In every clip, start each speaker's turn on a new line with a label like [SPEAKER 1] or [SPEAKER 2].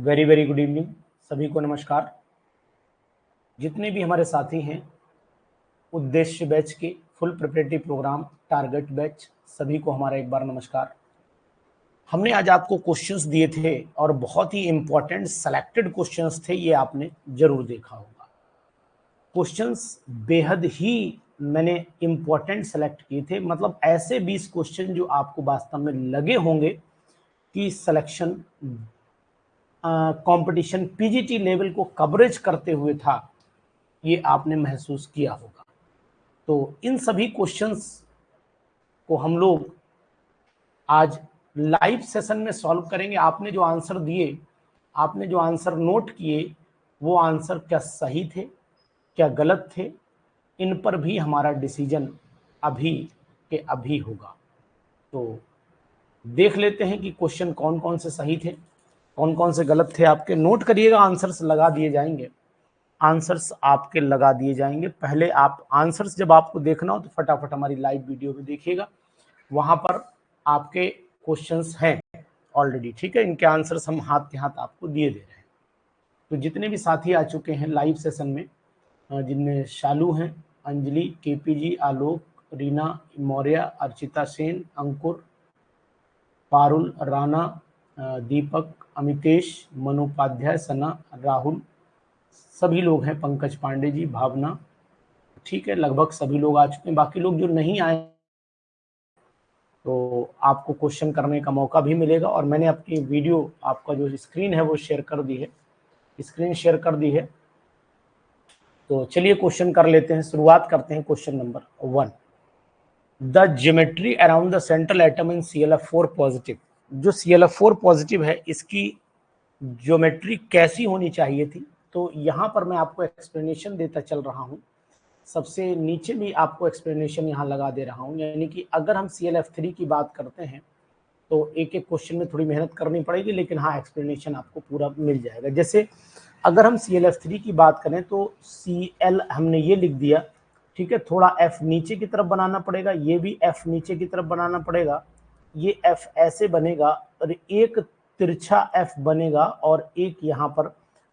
[SPEAKER 1] Very very good evening, सभी को नमस्कार। जितने भी हमारे साथी हैं उद्देश्य बैच के full preparatory programme target batch, सभी को हमारा एक बार नमस्कार। हमने आज आपको क्वेश्चंस दिए थे और बहुत ही इंपॉर्टेंट सेलेक्टेड क्वेश्चंस थे, ये आपने जरूर देखा होगा। क्वेश्चंस बेहद ही मैंने इंपॉर्टेंट सेलेक्ट किए थे, मतलब ऐसे 20 क्वेश्चन जो आपको वास्तव में लगे होंगे कि सिलेक्शन कंपटीशन पीजीटी लेवल को कवरेज करते हुए था, ये आपने महसूस किया होगा। तो इन सभी क्वेश्चंस को हम लोग आज लाइव सेशन में सॉल्व करेंगे। आपने जो आंसर दिए, आपने जो आंसर नोट किए, वो आंसर क्या सही थे, क्या गलत थे, इन पर भी हमारा डिसीजन अभी के अभी होगा। तो देख लेते हैं कि क्वेश्चन कौन कौन से सही थे, कौन कौन से गलत थे। आपके नोट करिएगा, आंसर्स लगा दिए जाएंगे, आंसर्स आपके लगा दिए जाएंगे। पहले आप आंसर्स जब आपको देखना हो तो फटाफट हमारी लाइव वीडियो में देखिएगा, वहां पर आपके क्वेश्चंस हैं ऑलरेडी, ठीक है। इनके आंसर्स हम हाथ के हाथ आपको दिए दे रहे हैं। तो जितने भी साथी आ चुके हैं लाइव सेशन में, जिनमें शालू हैं, अंजलि, केपीजी, आलोक, रीना मौर्य, अर्चिता सेन, अंकुर, पारुल, राणा, दीपक, अमितेश, मनोपाध्याय, सना, राहुल, सभी लोग हैं, पंकज पांडे जी, भावना, ठीक है, लगभग सभी लोग आ चुके हैं। बाकी लोग जो नहीं आए तो आपको क्वेश्चन करने का मौका भी मिलेगा। और मैंने अपनी वीडियो, आपका जो स्क्रीन है वो शेयर कर दी है, स्क्रीन शेयर कर दी है। तो चलिए क्वेश्चन कर लेते हैं, शुरुआत करते हैं question number 1। The geometry around the central atom in ClF4 positive. जो ClF4 पॉजिटिव है, इसकी ज्योमेट्री कैसी होनी चाहिए थी? तो यहाँ पर मैं आपको एक्सप्लेनेशन देता चल रहा हूँ, सबसे नीचे भी आपको एक्सप्लेनेशन यहाँ लगा दे रहा हूँ। यानी कि अगर हम ClF3 की बात करते हैं तो एक एक क्वेश्चन में थोड़ी मेहनत करनी पड़ेगी, लेकिन हाँ एक्सप्लेनेशन आपको पूरा मिल जाएगा। जैसे अगर हम ClF3 की बात करें तो Cl हमने ये लिख दिया, ठीक है। थोड़ा F नीचे की तरफ बनाना पड़ेगा, ये भी F नीचे की तरफ बनाना पड़ेगा, ये F ऐसे बनेगा और एक तिरछा F बनेगा, और एक यहाँ पर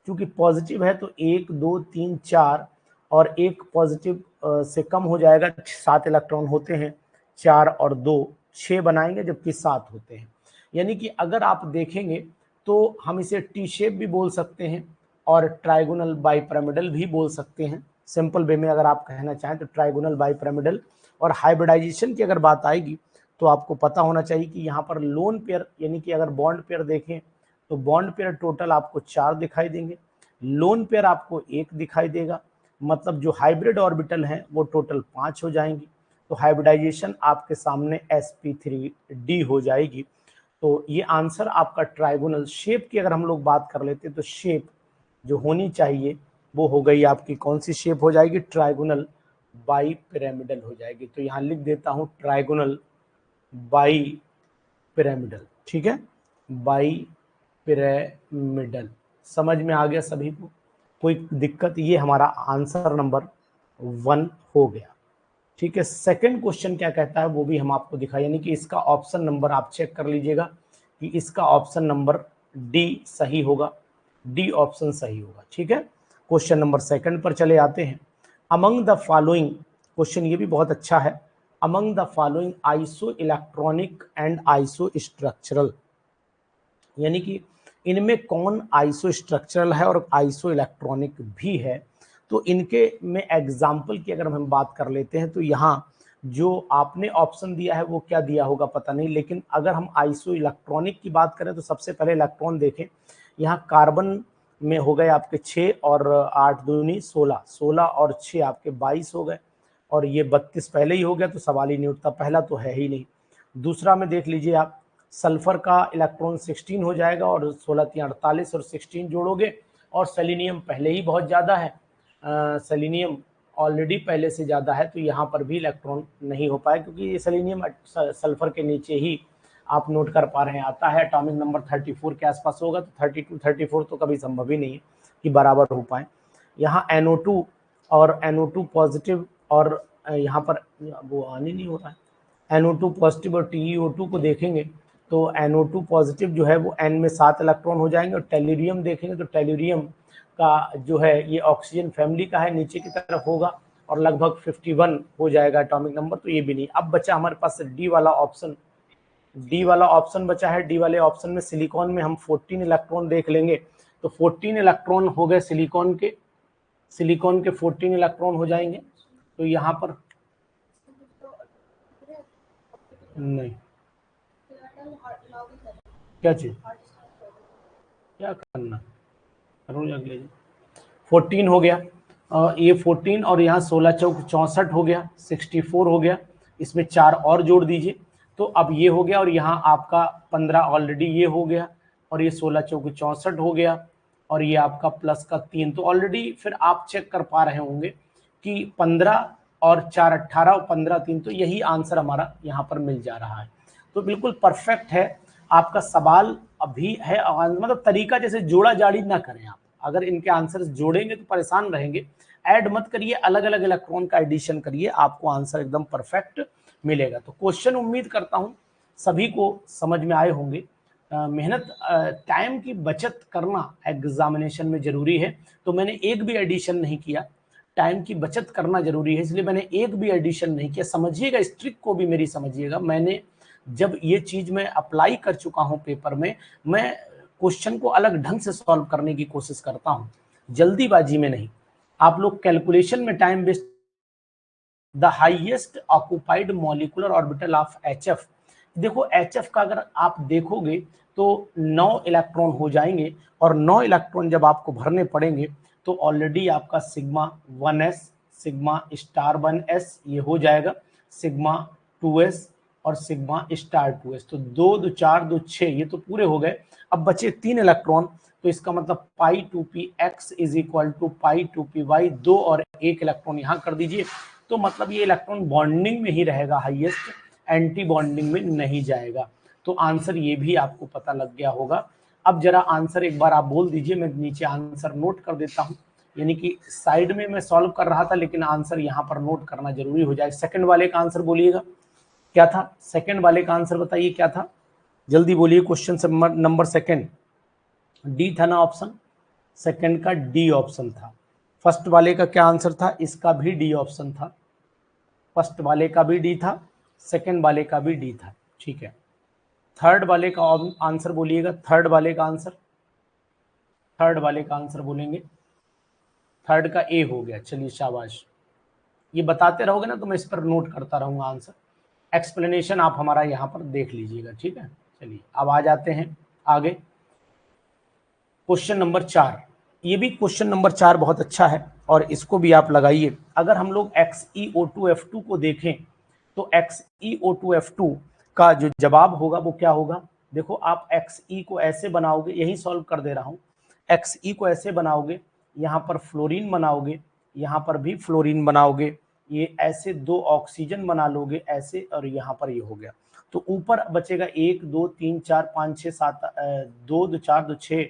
[SPEAKER 1] क्योंकि पॉजिटिव है तो 1 2 3 4, और एक पॉजिटिव से कम हो जाएगा, 7 इलेक्ट्रॉन होते हैं, 4 और 2 6 बनाएंगे, जबकि 7 होते हैं। यानी कि अगर आप देखेंगे तो हम इसे टी शेप भी बोल सकते हैं और ट्राइगोनल बाइपिरामिडल भी बोल सकते हैं। सिंपल वे में अगर आप कहना चाहें तो ट्राइगोनल बाइपिरामिडल। और हाइब्रिडाइजेशन की अगर बात आएगी तो आपको पता होना चाहिए कि यहाँ पर लोन पेयर, यानी कि अगर बॉन्ड पेयर देखें तो बॉन्ड पेयर टोटल आपको 4 दिखाई देंगे, लोन पेयर आपको 1 दिखाई देगा, मतलब जो हाइब्रिड ऑर्बिटल हैं वो टोटल 5 हो जाएंगी। तो हाइब्रिडाइजेशन आपके सामने sp3d हो जाएगी। तो ये आंसर आपका ट्राइगोनल शेप की अगर हम लोग बात कर लेते हैं तो शेप जो होनी चाहिए वो हो गई आपकी, कौन सी शेप हो जाएगी? ट्राइगोनल बाई पिरामिडल हो जाएगी। तो यहाँ लिख देता हूँ ट्राइगोनल बाई पिरामिडल, ठीक है, बाई पिरामिडल। समझ में आ गया सभी को? कोई दिक्कत? ये हमारा आंसर नंबर 1 हो गया, ठीक है। सेकंड क्वेश्चन क्या कहता है वो भी हम आपको दिखाएं, यानी कि इसका ऑप्शन नंबर आप चेक कर लीजिएगा कि इसका ऑप्शन नंबर डी सही होगा, डी ऑप्शन सही होगा, ठीक है। क्वेश्चन नंबर सेकंड पर चले आते हैं। अमंग द फॉलोइंग, क्वेश्चन ये भी बहुत अच्छा है, among the following iso electronic and iso structural, यानी कि इनमें कौन आइसो स्ट्रक्चरल है और आइसो इलेक्ट्रॉनिक भी है? तो इनके में एग्जाम्पल की अगर हम बात कर लेते हैं तो यहाँ जो आपने ऑप्शन दिया है वो क्या दिया होगा पता नहीं, लेकिन अगर हम आइसो इलेक्ट्रॉनिक की बात करें तो सबसे पहले इलेक्ट्रॉन देखें, यहाँ कार्बन में हो गए आपके 6 और 8 दूनी 16, 16 और 6 आपके 22 हो गए, और ये 32 पहले ही हो गया तो सवाल ही नहीं उठता, पहला तो है ही नहीं। दूसरा में देख लीजिए आप, सल्फर का इलेक्ट्रॉन 16 हो जाएगा और 16 3 48 और 16 जोड़ोगे, और सेलिनियम पहले ही बहुत ज़्यादा है, सेलिनियम ऑलरेडी पहले से ज़्यादा है, तो यहाँ पर भी इलेक्ट्रॉन नहीं हो पाए क्योंकि ये सेलिनियम सल्फर के नीचे ही आप नोट कर पा रहे हैं आता है, एटॉमिक नंबर 34 के आसपास होगा, तो 32 34 तो कभी संभव ही नहीं है कि बराबर हो पाए। यहाँ NO2 और NO2 पॉजिटिव, और यहाँ पर वो आने नहीं हो रहा है, NO2 पॉजिटिव और TiO2 को देखेंगे तो NO2 पॉजिटिव जो है वो N में 7 इलेक्ट्रॉन हो जाएंगे। और टेल्यूरियम देखेंगे तो टेल्यूरियम का जो है ये ऑक्सीजन फैमिली का है, नीचे की तरफ होगा और लगभग 51 हो जाएगा एटॉमिक नंबर, तो ये भी नहीं। अब बचा हमारे पास डी वाला ऑप्शन, डी वाला ऑप्शन बचा है। डी वाले ऑप्शन में सिलिकॉन में हम 14 इलेक्ट्रॉन देख लेंगे, तो 14 इलेक्ट्रॉन हो गए सिलिकॉन के, सिलिकॉन के 14 इलेक्ट्रॉन हो जाएंगे। तो यहाँ पर नहीं, क्या चीज, क्या करना, करो अगले 14 हो गया, ये 14 और यहाँ 16 चौक 64 हो गया, 64 हो गया, इसमें 4 और जोड़ दीजिए तो अब ये हो गया। और यहाँ आपका 15 ऑलरेडी ये हो गया, और ये 16 चौक 64 हो गया, और ये आपका प्लस का 3। तो ऑलरेडी फिर आप चेक कर पा रहे होंगे कि 15 और 4 18 और 15 3, तो यही आंसर हमारा यहाँ पर मिल जा रहा है। तो बिल्कुल परफेक्ट है आपका सवाल अभी है, मतलब तरीका जैसे जोड़ा जाड़ी ना करें आप, अगर इनके आंसर जोड़ेंगे तो परेशान रहेंगे। ऐड मत करिए, अलग अलग इलेक्ट्रॉन का एडिशन करिए, आपको आंसर एकदम परफेक्ट मिलेगा। तो क्वेश्चन उम्मीद करता हूं सभी को समझ में आए होंगे। मेहनत, टाइम की बचत करना एग्जामिनेशन में जरूरी है, तो मैंने एक भी एडिशन नहीं किया। टाइम की बचत करना जरूरी है, इसलिए मैंने एक भी एडिशन नहीं किया। समझिएगा, इस ट्रिक को भी मेरी समझिएगा। मैंने जब ये चीज मैं अप्लाई कर चुका हूं पेपर में, मैं क्वेश्चन को अलग ढंग से सॉल्व करने की कोशिश करता हूं, जल्दीबाजी में नहीं। आप लोग कैलकुलेशन में time waste, the highest occupied molecular orbital of HF, देखो HF का अगर आप देखोगे तो 9 इलेक्ट्रॉन हो जाएंगे, और 9 इलेक्ट्रॉन जब आपको भरने पड़ेंगे तो ऑलरेडी आपका sigma 1s, sigma star 1s ये हो जाएगा, सिग्मा 2s और सिग्मा स्टार 2s। तो 2 2 4 2 6 ये तो पूरे हो गए। अब बचे 3 इलेक्ट्रॉन, तो इसका मतलब pi 2p x is equal to pi 2p y, 2 और 1 इलेक्ट्रॉन यहाँ कर दीजिए। तो मतलब ये इलेक्ट्रॉन बॉन्डिंग में ही रहेगा हाईएस्ट, एंटी बॉन्डिंग में नहीं जाएगा। तो आंसर ये भी आपको पता लग गया होगा। अब जरा आंसर एक बार आप बोल दीजिए, मैं नीचे आंसर नोट कर देता हूँ, यानी कि साइड में मैं सॉल्व कर रहा था लेकिन आंसर यहाँ पर नोट करना जरूरी हो जाए। सेकंड वाले का आंसर बोलिएगा क्या था, सेकंड वाले का आंसर बताइए क्या था, जल्दी बोलिए। क्वेश्चन नंबर सेकंड डी था ना ऑप्शन, सेकंड का डी ऑप्शन था। फर्स्ट वाले का क्या आंसर था, इसका भी डी ऑप्शन था, फर्स्ट वाले का भी डी था, सेकंड वाले का भी डी था, ठीक है। थर्ड वाले का आंसर बोलिएगा, थर्ड वाले का आंसर, थर्ड वाले का आंसर बोलेंगे, थर्ड का ए हो गया, चलिए शाबाश। ये बताते रहोगे ना तो मैं इस पर नोट करता रहूंगा आंसर। एक्सप्लेनेशन आप हमारा यहाँ पर देख लीजिएगा, ठीक है। चलिए अब आ जाते हैं आगे, क्वेश्चन नंबर 4। ये भी क्वेश्चन नंबर 4 बहुत अच्छा है और इसको भी आप लगाइए। अगर हम लोग XeO2F2 को देखें तो XeO2F2 का जो जवाब होगा वो क्या होगा, देखो आप Xe को ऐसे बनाओगे, यही सॉल्व कर दे रहा हूं। Xe को ऐसे बनाओगे, यहाँ पर फ्लोरीन बनाओगे, यहाँ पर भी फ्लोरीन बनाओगे, ये ऐसे 2 ऑक्सीजन बना लोगे ऐसे, और यहाँ पर ये हो गया। तो ऊपर बचेगा 1 2 3 4 5 6 7 2 2 4 2 6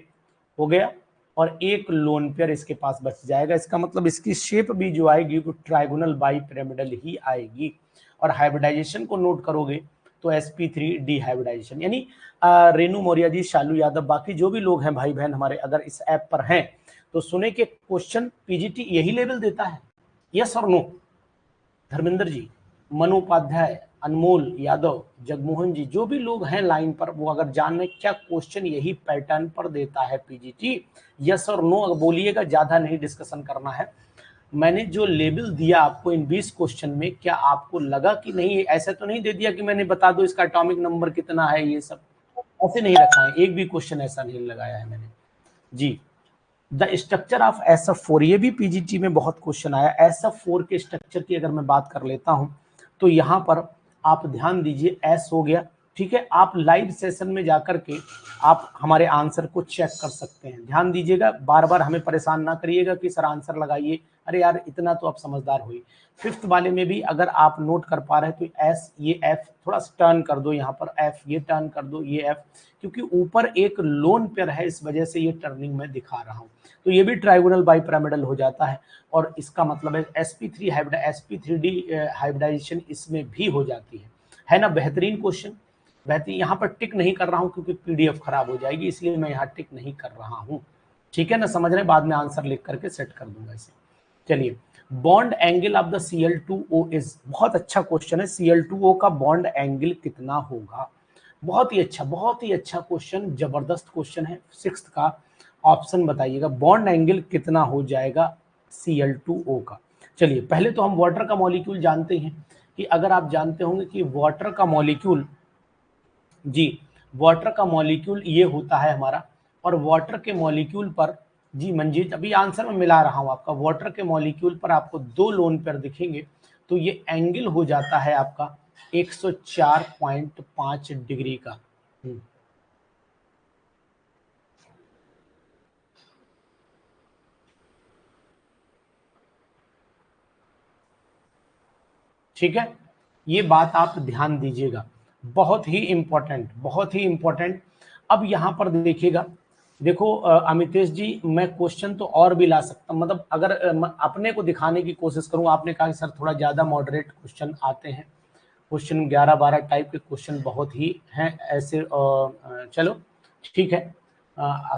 [SPEAKER 1] हो गया, और एक लोन पेयर इसके पास बच जाएगा। इसका मतलब इसकी शेप भी जो आएगी वो ट्राइगोनल बाई पिरामिडल ही आएगी। और हाइब्रिडाइजेशन को नोट करोगे तो sp3 डिहाइब्रिडाइजेशन, यानी रेनू मौर्य जी, शालू यादव, बाकी जो भी लोग हैं भाई बहन हमारे, अगर इस ऐप पर हैं तो सुने कि क्वेश्चन पीजीटी यही लेवल देता है, यस और नो। धर्मेंद्र जी, मनु उपाध्याय, अनमोल यादव, जगमोहन जी, जो भी लोग हैं लाइन पर, वो अगर जानने क्या क्वेश्चन यही पैटर्न पर देता है पीजीटी, यस और नो बोलिएगा, ज्यादा नहीं डिस्कशन करना है। मैंने जो लेवल दिया आपको इन 20 क्वेश्चन में, क्या आपको लगा कि नहीं, ऐसा तो नहीं दे दिया कि मैंने बता दो इसका एटॉमिक नंबर कितना है, ये सब ऐसे नहीं रखा है, एक भी क्वेश्चन ऐसा नहीं लगाया है मैंने जी। द स्ट्रक्चर ऑफ SF4, ये भी पीजीटी में बहुत क्वेश्चन आया। SF4 के स्ट्रक्चर की अगर मैं बात कर लेता हूं तो यहाँ पर आप ध्यान दीजिए, S हो गया, ठीक है। आप लाइव सेशन में जाकर के आप हमारे आंसर को चेक कर सकते हैं, ध्यान दीजिएगा, बार बार हमें परेशान ना करिएगा कि सर आंसर लगाइए, अरे यार इतना तो आप समझदार हुई। फिफ्थ वाले में भी अगर आप नोट कर पा रहे हैं तो S, ये F थोड़ा टर्न कर दो, यहाँ पर F ये टर्न कर दो, ये F, क्योंकि ऊपर एक लोन पेयर है इस वजह से ये टर्निंग में दिखा रहा हूँ। तो ये भी ट्राइगोनल बाई पिरामिडल हो जाता है, और इसका मतलब है sp3d हाइब्रिडाइजेशन इसमें भी हो जाती है ना। बेहतरीन क्वेश्चन, बेहतरीन। यहाँ पर टिक नहीं कर रहा हूँ क्योंकि पीडीएफ खराब हो जाएगी, इसलिए मैं यहाँ टिक नहीं कर रहा हूँ। ठीक है ना, समझ रहे हैं, बाद में आंसर लिख करके सेट कर दूंगा इसे। चलिए, bond angle of the Cl2O is, बहुत अच्छा क्वेश्चन है, Cl2O का बॉन्ड एंगल कितना होगा। बहुत ही अच्छा क्वेश्चन, जबरदस्त क्वेश्चन है। 6th का ऑप्शन बताइएगा, बॉन्ड एंगल कितना हो जाएगा Cl2O का। चलिए, पहले तो हम वाटर का मॉलिक्यूल जानते हैं कि अगर आप जानते होंगे कि वाटर का मॉलिक्यूल, जी, वाटर का मॉलिक्यूल ये होता है हमारा, और वाटर के मॉलिक्यूल पर, जी मंजीत, अभी आंसर में मिला रहा हूं आपका, वाटर के मॉलिक्यूल पर आपको 2 लोन पेयर दिखेंगे, तो ये एंगल हो जाता है आपका 104.5 डिग्री का। ठीक है, ये बात आप ध्यान दीजिएगा, बहुत ही इंपॉर्टेंट। अब यहां पर देखिएगा, देखो अमितेश जी, मैं क्वेश्चन तो और भी ला सकता, मतलब अगर अपने को दिखाने की कोशिश करूं, आपने कहा कि सर थोड़ा ज्यादा मॉडरेट क्वेश्चन आते हैं, क्वेश्चन 11-12 टाइप के क्वेश्चन बहुत ही हैं ऐसे, चलो ठीक है,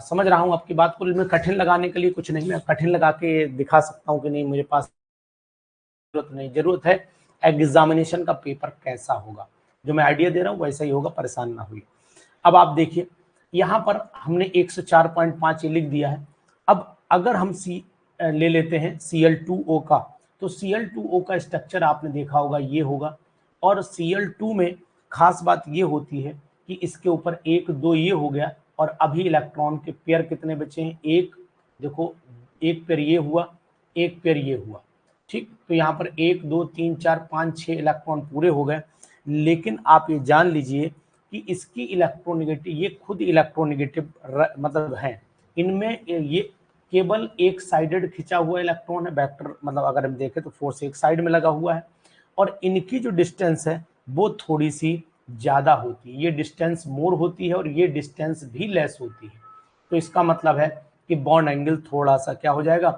[SPEAKER 1] समझ रहा हूं आपकी बात को, मैं कठिन लगाने के लिए कुछ नहीं, मैं कठिन लगा के दिखा सकता हूं कि नहीं मेरे पास जरूरत है एग्जामिनेशन का पेपर कैसा होगा, जो मैं आइडिया दे रहा हूँ वैसा ही होगा, परेशान ना हुई। अब आप देखिए, यहाँ पर हमने 104.5 लिख दिया है। अब अगर हम सी ले लेते हैं Cl2O का, तो Cl2O का स्ट्रक्चर आपने देखा होगा ये होगा, और Cl2 में खास बात ये होती है कि इसके ऊपर 1 2 ये हो गया, और अभी इलेक्ट्रॉन के पेयर कितने बचे हैं, एक, देखो एक पेयर ये हुआ, एक पेयर ये हुआ, ठीक, तो यहाँ पर 1 2 3 4 5 6 इलेक्ट्रॉन पूरे हो गए। लेकिन आप ये जान लीजिए कि इसकी इलेक्ट्रोनेगेटिव, ये खुद इलेक्ट्रोनेगेटिव मतलब है, इनमें ये केवल एक साइडेड खिंचा हुआ इलेक्ट्रॉन है, वेक्टर, मतलब अगर हम देखें तो फोर्स एक साइड में लगा हुआ है, और इनकी जो डिस्टेंस है वो थोड़ी सी ज्यादा होती है, ये डिस्टेंस मोर होती है और ये डिस्टेंस भी लेस होती है। तो इसका मतलब है कि बॉन्ड एंगल थोड़ा सा क्या हो जाएगा,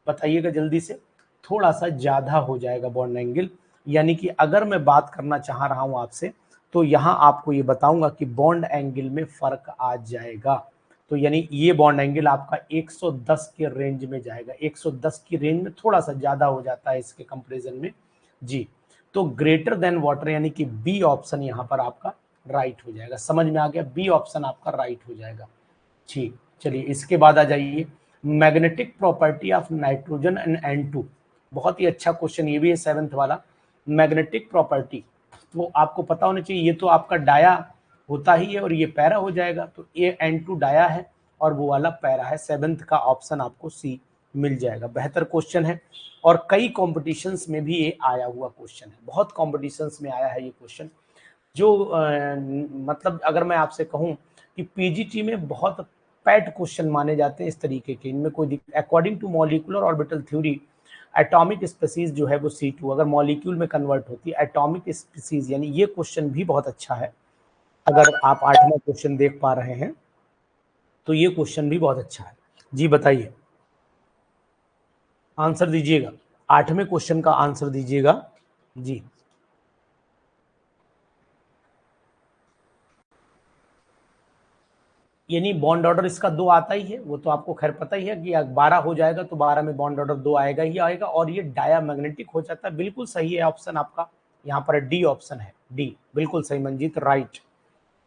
[SPEAKER 1] बताइएगा जल्दी से, थोड़ा सा ज्यादा हो जाएगा बॉन्ड एंगल। यानी कि अगर मैं बात करना चाह रहा हूं आपसे, तो यहां आपको ये बताऊंगा कि बॉन्ड एंगल में फर्क आ जाएगा। तो यानी ये बॉन्ड एंगल आपका 110 के रेंज में जाएगा, 110 की रेंज में थोड़ा सा ज्यादा हो जाता है इसके कंपैरिजन में, जी। तो ग्रेटर देन वाटर, यानी कि बी ऑप्शन यहां पर आपका राइट हो जाएगा। समझ में आ गया, बी ऑप्शन आपका राइट हो जाएगा। ठीक, चलिए इसके बाद आ जाइए, magnetic property of nitrogen and N2, बहुत ही अच्छा क्वेश्चन ये भी है 7th वाला। मैग्नेटिक प्रॉपर्टी तो आपको पता होना चाहिए, ये तो आपका डाया होता ही है और ये पैरा हो जाएगा, तो ये N2 डाया है और वो वाला पैरा है। 7th का ऑप्शन आपको सी मिल जाएगा। बेहतर क्वेश्चन है और कई कॉम्पिटिशन्स में भी ये आया हुआ क्वेश्चन है, बहुत कॉम्पिटिशन्स में आया है ये क्वेश्चन, जो मतलब अगर मैं आपसे कहूं कि पीजीटी में बहुत पैट क्वेश्चन माने जाते हैं इस तरीके के, इनमें कोई according to molecular orbital theory, atomic species जो है वो C2 अगर मॉलिक्यूल में कन्वर्ट होती है, एटॉमिक स्पीसीज, यानी ये क्वेश्चन भी बहुत अच्छा है। अगर आप 8वां क्वेश्चन देख पा रहे हैं तो ये क्वेश्चन भी बहुत अच्छा है। जी बताइए, आंसर दीजिएगा, 8वें क्वेश्चन का आंसर दीजिएगा। जी, यानी बॉन्ड ऑर्डर इसका 2 आता ही है, वो तो आपको खैर पता ही है कि 12 हो जाएगा तो 12 में बॉन्ड ऑर्डर 2 आएगा ही आएगा, और ये डायामैग्नेटिक हो जाता है। बिल्कुल सही है ऑप्शन आपका, यहाँ पर डी ऑप्शन है, डी बिल्कुल सही मंजीत, राइट,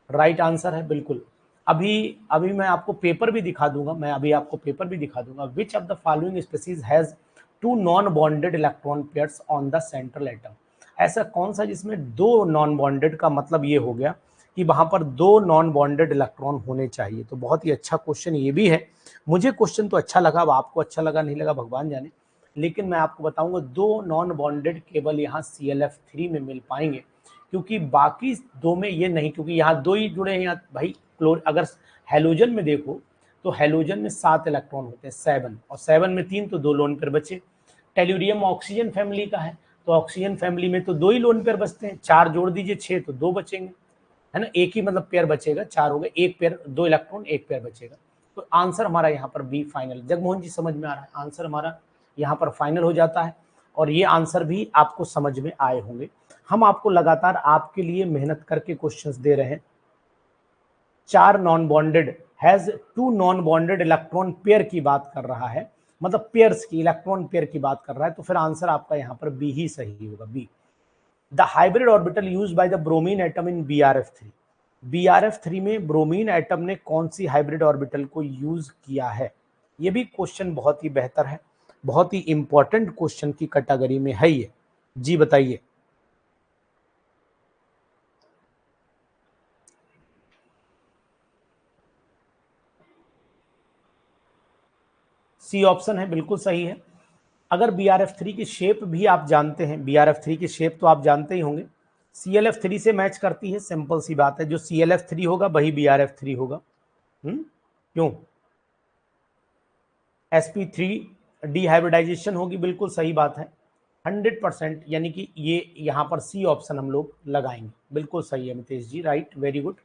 [SPEAKER 1] राइट आंसर है बिल्कुल। अभी अभी मैं आपको पेपर भी दिखा दूंगा, विच of the following species has 2 non bonded electron pairs on the central atom, ऐसा कौन सा जिसमें 2 नॉन बॉन्डेड, का मतलब ये हो गया कि वहां पर 2 नॉन बॉन्डेड इलेक्ट्रॉन होने चाहिए। तो बहुत ही अच्छा क्वेश्चन ये भी है, मुझे क्वेश्चन तो अच्छा लगा, अब आपको अच्छा लगा नहीं लगा भगवान जाने, लेकिन मैं आपको बताऊंगा 2 नॉन बॉन्डेड केवल यहाँ ClF3 में मिल पाएंगे, क्योंकि बाकी 2 में ये नहीं, क्योंकि यहाँ 2 ही जुड़े हैं यहाँ भाई। क्लोर, अगर हेलोजन में देखो तो हेलोजन में 7 इलेक्ट्रॉन होते हैं, 7, और 7 में 3 तो 2 लोन पेयर बचे। टेल्यूरियम ऑक्सीजन फैमिली का है, तो ऑक्सीजन फैमिली में तो 2 ही लोन पेयर बचते हैं, 4 जोड़ दीजिए 6, तो 2 बचेंगे, है ना, एक ही मतलब पेयर बचेगा, 4 हो गए, एक पेयर 2 इलेक्ट्रॉन एक पेयर बचेगा। तो आंसर हमारा यहाँ पर बी फाइनल। जगमोहन जी समझ में आ रहा है, आंसर हमारा यहाँ पर फाइनल हो जाता है, और ये आंसर भी आपको समझ में आए होंगे। हम आपको लगातार आपके लिए मेहनत करके क्वेश्चंस दे रहे हैं। 4 non bonded has 2 non bonded electron pair की बात कर रहा है, मतलब पेयर्स की, इलेक्ट्रॉन पेयर की बात कर रहा है, तो फिर आंसर आपका यहाँ पर बी ही सही होगा, B. The hybrid orbital use by the bromine atom in BRF3। BRF3 में ब्रोमीन एटम ने कौन सी हाइब्रिड ऑर्बिटल को यूज किया है? ये भी क्वेश्चन बहुत ही बेहतर है, बहुत ही इंपॉर्टेंट क्वेश्चन की कैटेगरी में है ये। जी बताइए। सी ऑप्शन है, बिल्कुल सही है। अगर BRF3 की शेप भी आप जानते हैं, BRF3 की शेप तो आप जानते ही होंगे, ClF3 से मैच करती है, सिंपल सी बात है, जो ClF3 होगा वही BRF3 होगा। क्यों? sp3 डिहाइब्रिडाइजेशन होगी, बिल्कुल सही बात है, 100%, यानी कि ये यहाँ पर सी ऑप्शन हम लोग लगाएंगे, बिल्कुल सही है मितेश जी, राइट, वेरी गुड।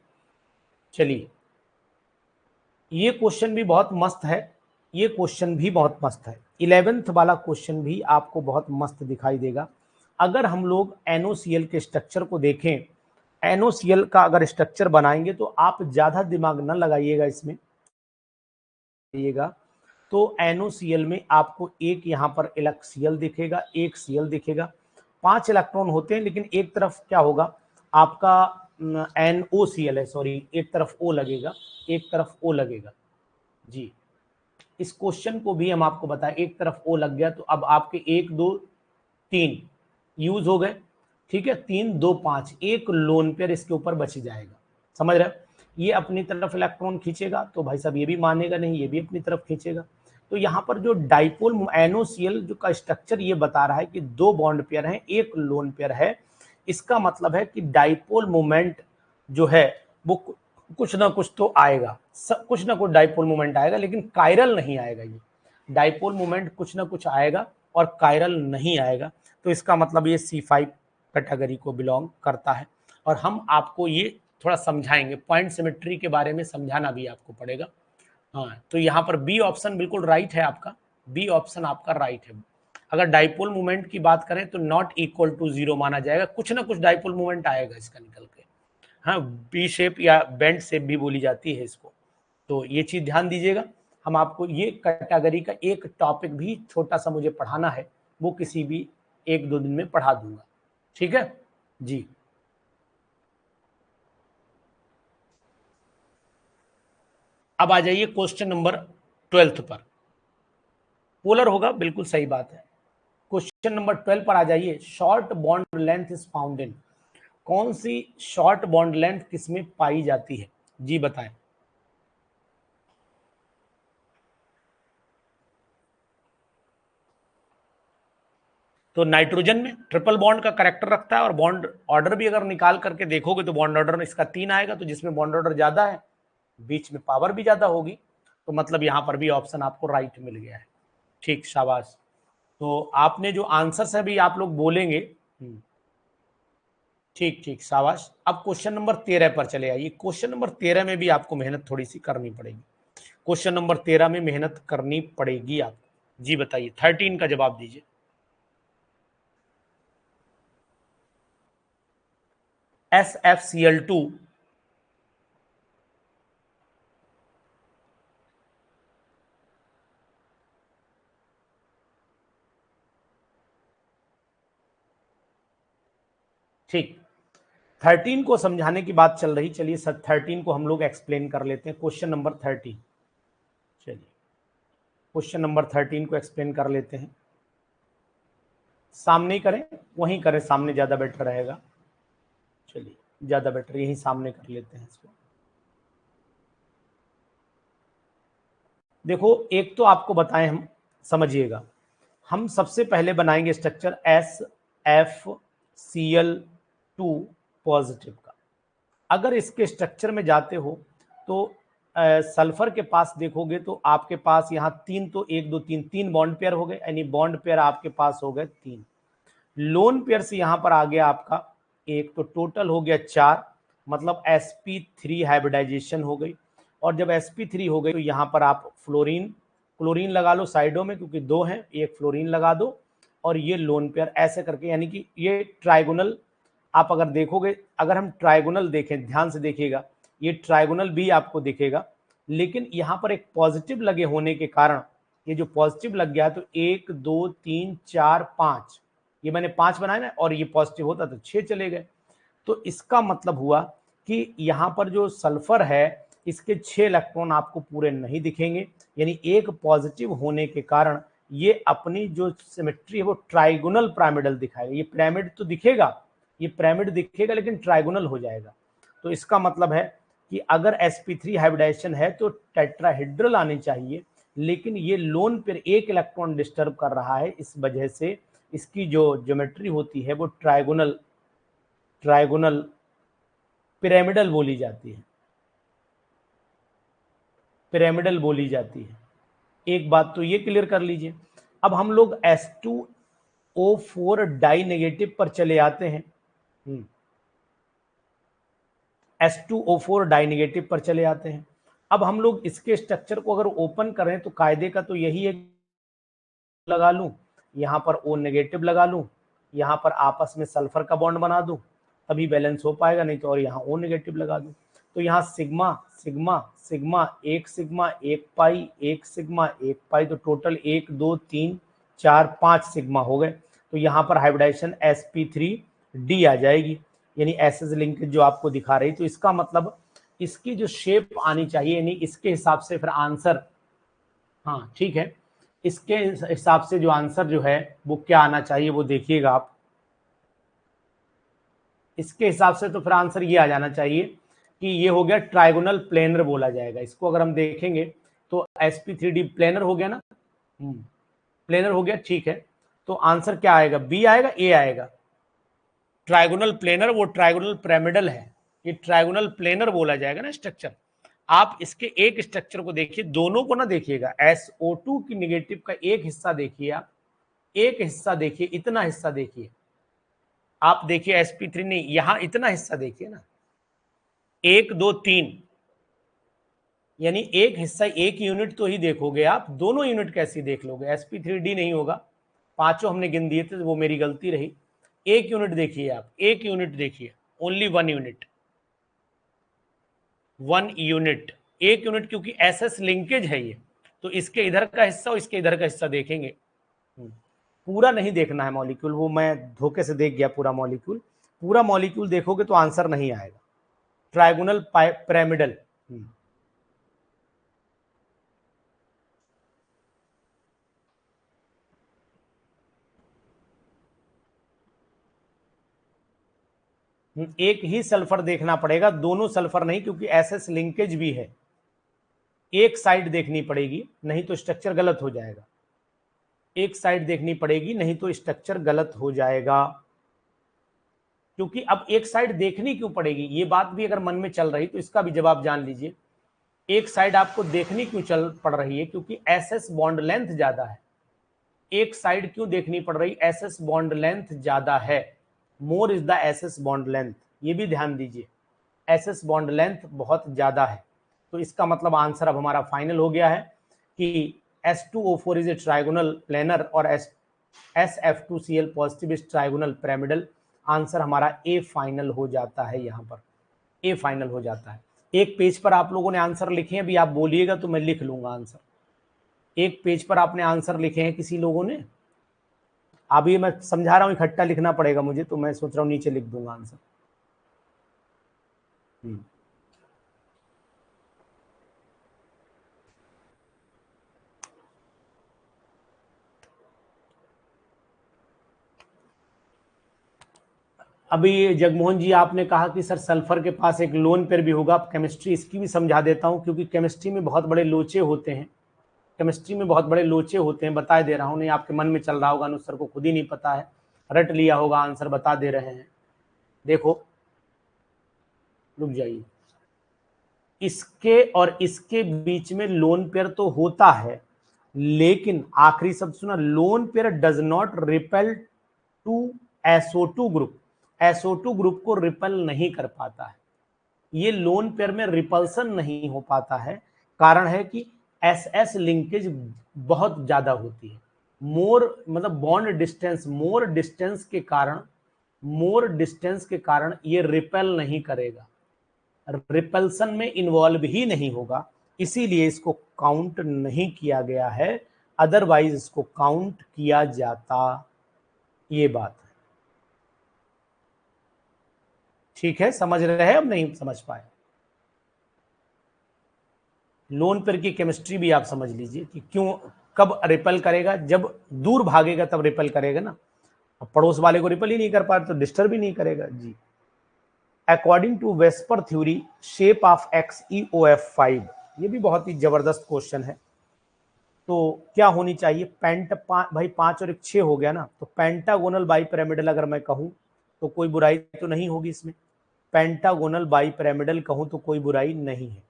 [SPEAKER 1] चलिए, ये क्वेश्चन भी बहुत मस्त है, ये क्वेश्चन भी बहुत मस्त है। 11th वाला क्वेश्चन भी आपको बहुत मस्त दिखाई देगा। अगर हम लोग NOCl के स्ट्रक्चर को देखें, NOCl का अगर स्ट्रक्चर बनाएंगे तो आप ज़्यादा दिमाग न लगाइएगा इसमें, तो NOCl में आपको एक यहाँ पर Cl दिखेगा, एक Cl दिखेगा, 5 इलेक्ट्रॉन होते हैं, लेकिन एक तरफ क्या होगा आपका NOCl है, सॉरी, एक तरफ O लगेगा, एक तरफ O लगेगा जी। इस क्वेश्चन को भी हम आपको बताएं, एक तरफ O लग गया तो अब आपके 1 2 3 यूज हो गए, ठीक है, 3 2 5, एक लोन पेयर इसके ऊपर बच जाएगा, समझ रहे हो? ये अपनी तरफ इलेक्ट्रॉन खींचेगा तो भाई साहब ये भी मानेगा नहीं, ये भी अपनी तरफ खींचेगा। तो यहाँ पर जो डाइपोल NOCl जो का स्ट्रक्चर ये बता रहा है कि 2 बॉन्ड पेयर हैं, एक लोन पेयर है, इसका मतलब है कि डाइपोल मोमेंट जो है वो कुछ ना कुछ तो आएगा, कुछ ना कुछ डाइपोल मोमेंट आएगा, लेकिन कायरल नहीं आएगा। ये डाइपोल मोमेंट कुछ ना कुछ आएगा और कायरल नहीं आएगा, तो इसका मतलब ये C5 कैटेगरी को बिलोंग करता है। और हम आपको ये थोड़ा समझाएंगे, पॉइंट सिमेट्री के बारे में समझाना भी आपको पड़ेगा। हाँ, तो यहाँ पर बी ऑप्शन बिल्कुल राइट है आपका, बी ऑप्शन आपका राइट है। अगर डाइपोल मोमेंट की बात करें तो नॉट इक्वल टू 0 माना जाएगा, कुछ ना कुछ डाइपोल मोमेंट आएगा इसका निकल के। हाँ, बी शेप या बेंड शेप भी बोली जाती है इसको, तो ये चीज ध्यान दीजिएगा। हम आपको ये कैटेगरी का एक टॉपिक भी छोटा सा मुझे पढ़ाना है, वो किसी भी 1-2 दिन में पढ़ा दूंगा, ठीक है जी। अब आ जाइए क्वेश्चन नंबर 12 पर। पोलर होगा, बिल्कुल सही बात है। क्वेश्चन नंबर 12 पर आ जाइए। Short bond length is found in, कौन सी शॉर्ट बॉन्ड लेंथ किसमें पाई जाती है? जी बताएं। तो नाइट्रोजन में ट्रिपल बॉन्ड का करेक्टर रखता है, और बॉन्ड ऑर्डर भी अगर निकाल करके देखोगे तो बॉन्ड ऑर्डर में इसका 3 आएगा, तो जिसमें बॉन्ड ऑर्डर ज्यादा है, बीच में पावर भी ज्यादा होगी, तो मतलब यहां पर भी ऑप्शन आपको राइट मिल गया है। ठीक, शाबाश। तो आपने जो आंसर है भी आप लोग बोलेंगे, ठीक ठीक, शाबाश। अब क्वेश्चन नंबर 13 पर चले आइए। क्वेश्चन नंबर 13 में भी आपको मेहनत थोड़ी सी करनी पड़ेगी, क्वेश्चन नंबर 13 में मेहनत करनी पड़ेगी आपको। जी बताइए, 13 का जवाब दीजिए। SfCl2 ठीक, 13 को समझाने की बात चल रही, चलिए सर 13 को हम लोग एक्सप्लेन कर लेते हैं। क्वेश्चन नंबर 13, चलिए क्वेश्चन नंबर 13 को एक्सप्लेन कर लेते हैं। सामने ही करें, वहीं करें, सामने ज्यादा बेटर रहेगा। चलिए ज्यादा बेटर, यहीं सामने कर लेते हैं इसको। देखो, एक तो आपको बताएं हम, समझिएगा, हम सबसे पहले बनाएंगे स्ट्रक्चर SfCl2 पॉजिटिव का। अगर इसके स्ट्रक्चर में जाते हो तो सल्फर के पास देखोगे तो आपके पास यहाँ 3, तो 1 2 3 3 बॉन्ड पेयर हो गए, यानी बॉन्ड पेयर आपके पास हो गए 3। लोन पेयर से यहाँ पर आ गया आपका 1, तो टोटल हो गया 4, मतलब sp3 हाइब्रिडाइजेशन हो गई। और जब sp3 हो गई तो यहाँ पर आप फ्लोरीन, क्लोरीन लगा लो साइडों में, क्योंकि 2 हैं, एक फ्लोरीन लगा दो, और ये लोन पेयर ऐसे करके, यानी कि ये ट्राइगोनल आप अगर देखोगे, अगर हम ट्राइगोनल देखें, ध्यान से देखिएगा, ये ट्राइगोनल भी आपको दिखेगा, लेकिन यहाँ पर एक पॉजिटिव लगे होने के कारण, ये जो पॉजिटिव लग गया तो 1 2 3 4 5, ये मैंने 5 बनाया ना, और ये पॉजिटिव होता तो 6 चले गए। तो इसका मतलब हुआ कि यहाँ पर जो सल्फर है इसके 6 इलेक्ट्रॉन आपको पूरे नहीं दिखेंगे, यानी एक पॉजिटिव होने के कारण ये अपनी जो सिमेट्री है वो ट्राइगोनल पिरामिडल दिखाएगा। ये पिरामिड तो दिखेगा, ये पिरामिड दिखेगा लेकिन ट्राइगोनल हो जाएगा। तो इसका मतलब है कि अगर sp3 हाइब्रिडाइजेशन है तो टेट्राहेड्रल आनी चाहिए, लेकिन ये लोन पर एक इलेक्ट्रॉन डिस्टर्ब कर रहा है, इस वजह से इसकी जो ज्योमेट्री होती है वो ट्राइगोनल पिरामिडल बोली जाती है, पिरामिडल बोली जाती है। एक बात तो ये क्लियर कर लीजिए। अब हम लोग S2O4 डाई नेगेटिव पर चले आते हैं। S2O4 डाई नेगेटिव पर चले आते हैं। अब हम लोग इसके स्ट्रक्चर को अगर ओपन करें तो कायदे का तो यही है, लगा लूं, यहां पर O नेगेटिव लगा लूं, यहां पर आपस में सल्फर का बॉन्ड बना दूं, तभी बैलेंस हो पाएगा, नहीं तो और यहाँ O नेगेटिव लगा दूं। तो यहाँ सिग्मा सिग्मा सिग्मा, एक सिग्मा एक पाई, एक सिग्मा एक पाई, तो टोटल 1 2 3 4 5 सिग्मा हो गए। तो यहाँ पर हाइब्रिडाइजेशन sp3d आ जाएगी, यानी एसएस लिंकेज जो आपको दिखा रही। तो इसका मतलब इसकी जो शेप आनी चाहिए, यानी इसके हिसाब से फिर आंसर, हाँ ठीक है, इसके हिसाब से जो आंसर जो है वो क्या आना चाहिए वो देखिएगा आप। इसके हिसाब से तो फिर आंसर ये आ जाना चाहिए कि ये हो गया ट्राइगोनल प्लेनर बोला जाएगा इसको। अगर हम देखेंगे तो sp3d प्लेनर हो गया ना, प्लेनर हो गया, ठीक है। तो आंसर क्या आएगा, बी आएगा, ए आएगा। ट्राइगोनल प्लेनर वो ट्राइगोनल पिरामिडल है, ये ट्राइगोनल प्लेनर बोला जाएगा ना स्ट्रक्चर। आप इसके एक स्ट्रक्चर को देखिए, दोनों को ना देखिएगा, SO2 की नेगेटिव का एक हिस्सा देखिए आप, एक हिस्सा देखिए, इतना हिस्सा देखिए आप, देखिए sp3 नहीं, यहां इतना हिस्सा देखिए ना, 1 2 3, यानी एक हिस्सा, एक यूनिट तो ही देखोगे आप, दोनों यूनिट कैसे देख लोगे, sp3d नहीं होगा। पांचों हमने गिन दिए थे, वो मेरी गलती रही। एक यूनिट देखिए आप, एक यूनिट देखिए, ओनली 1 यूनिट, 1 यूनिट, एक यूनिट, क्योंकि एसएस लिंकेज है ये, तो इसके इधर का हिस्सा और इसके इधर का हिस्सा देखेंगे। पूरा नहीं देखना है मॉलिक्यूल, वो मैं धोखे से देख गया पूरा मॉलिक्यूल। पूरा मॉलिक्यूल देखोगे तो आंसर नहीं आएगा। ट्राइगोनल पिरामिडल, एक ही सल्फर देखना पड़ेगा, दोनों सल्फर नहीं, क्योंकि एसएस लिंकेज भी है, एक साइड देखनी पड़ेगी, नहीं तो स्ट्रक्चर गलत हो जाएगा। एक साइड देखनी पड़ेगी, नहीं तो स्ट्रक्चर गलत हो जाएगा। क्योंकि अब एक साइड देखनी क्यों पड़ेगी, ये बात भी अगर मन में चल रही तो इसका भी जवाब जान लीजिए। एक साइड आपको देखनी क्यों चल पड़ रही है, क्योंकि एसएस बॉन्ड लेंथ ज्यादा है। एक साइड क्यों देखनी पड़ रही, एसएस बॉन्ड लेंथ ज्यादा है, more is the SS bond length, ये भी ध्यान दीजिए, एसएस बॉन्ड लेंथ बहुत ज्यादा है। तो इसका मतलब आंसर अब हमारा फाइनल हो गया है कि S2O4 is a trigonal planar और SF2Cl positive is trigonal pyramidal. Answer हमारा ए फाइनल हो जाता है, यहाँ पर ए फाइनल हो जाता है। एक पेज पर आप लोगों ने आंसर लिखे हैं, अभी आप बोलिएगा तो मैं लिख लूंगा आंसर। एक पेज पर आपने आंसर लिखे हैं किसी लोगों ने, अभी मैं समझा रहा हूं, इकट्ठा लिखना पड़ेगा मुझे, तो मैं सोच रहा हूं नीचे लिख दूंगा आंसर। अभी जगमोहन जी आपने कहा कि सर सल्फर के पास एक लोन पेयर भी होगा, केमिस्ट्री इसकी भी समझा देता हूं, क्योंकि केमिस्ट्री में बहुत बड़े लोचे होते हैं, केमिस्ट्री में बहुत बड़े लोचे होते हैं, बता दे रहा हूं, नहीं आपके मन में चल रहा होगा, अनुसार को खुद ही नहीं पता है, रट लिया होगा, आंसर बता दे रहे हैं। देखो, रुक जाइए, इसके और इसके बीच में लोन पेयर तो होता है, लेकिन आखिरी शब्द सुना, lone pair does not repel to SO2 group, SO2 group को रिपेल नहीं कर पाता है, ये लोन पेयर में रिपल्सन नहीं हो पाता है। कारण है कि SS लिंकेज बहुत ज्यादा होती है, मोर मतलब बॉन्ड डिस्टेंस, मोर डिस्टेंस के कारण मोर डिस्टेंस के कारण ये रिपेल नहीं करेगा, रिपल्सन में इन्वॉल्व ही नहीं होगा, इसीलिए इसको काउंट नहीं किया गया है, अदरवाइज इसको काउंट किया जाता। ये बात है, ठीक है, समझ रहे हैं? अब नहीं समझ पाए? लोन पेयर की केमिस्ट्री भी आप समझ लीजिए कि क्यों, कब रिपेल करेगा, जब दूर भागेगा तब रिपेल करेगा ना। अब पड़ोस वाले को रिपेल ही नहीं कर पा तो डिस्टर्ब ही नहीं करेगा जी। According to VSEPR theory shape of XeOF5, ये भी बहुत ही जबरदस्त क्वेश्चन है। तो क्या होनी चाहिए, भाई 5 और 1 6 हो गया ना, तो पेंटागोनल बाइपिरामिडल अगर मैं कहूं तो कोई बुराई तो नहीं होगी इसमें, पेंटागोनल बाइपिरामिडल कहूं तो कोई बुराई नहीं है,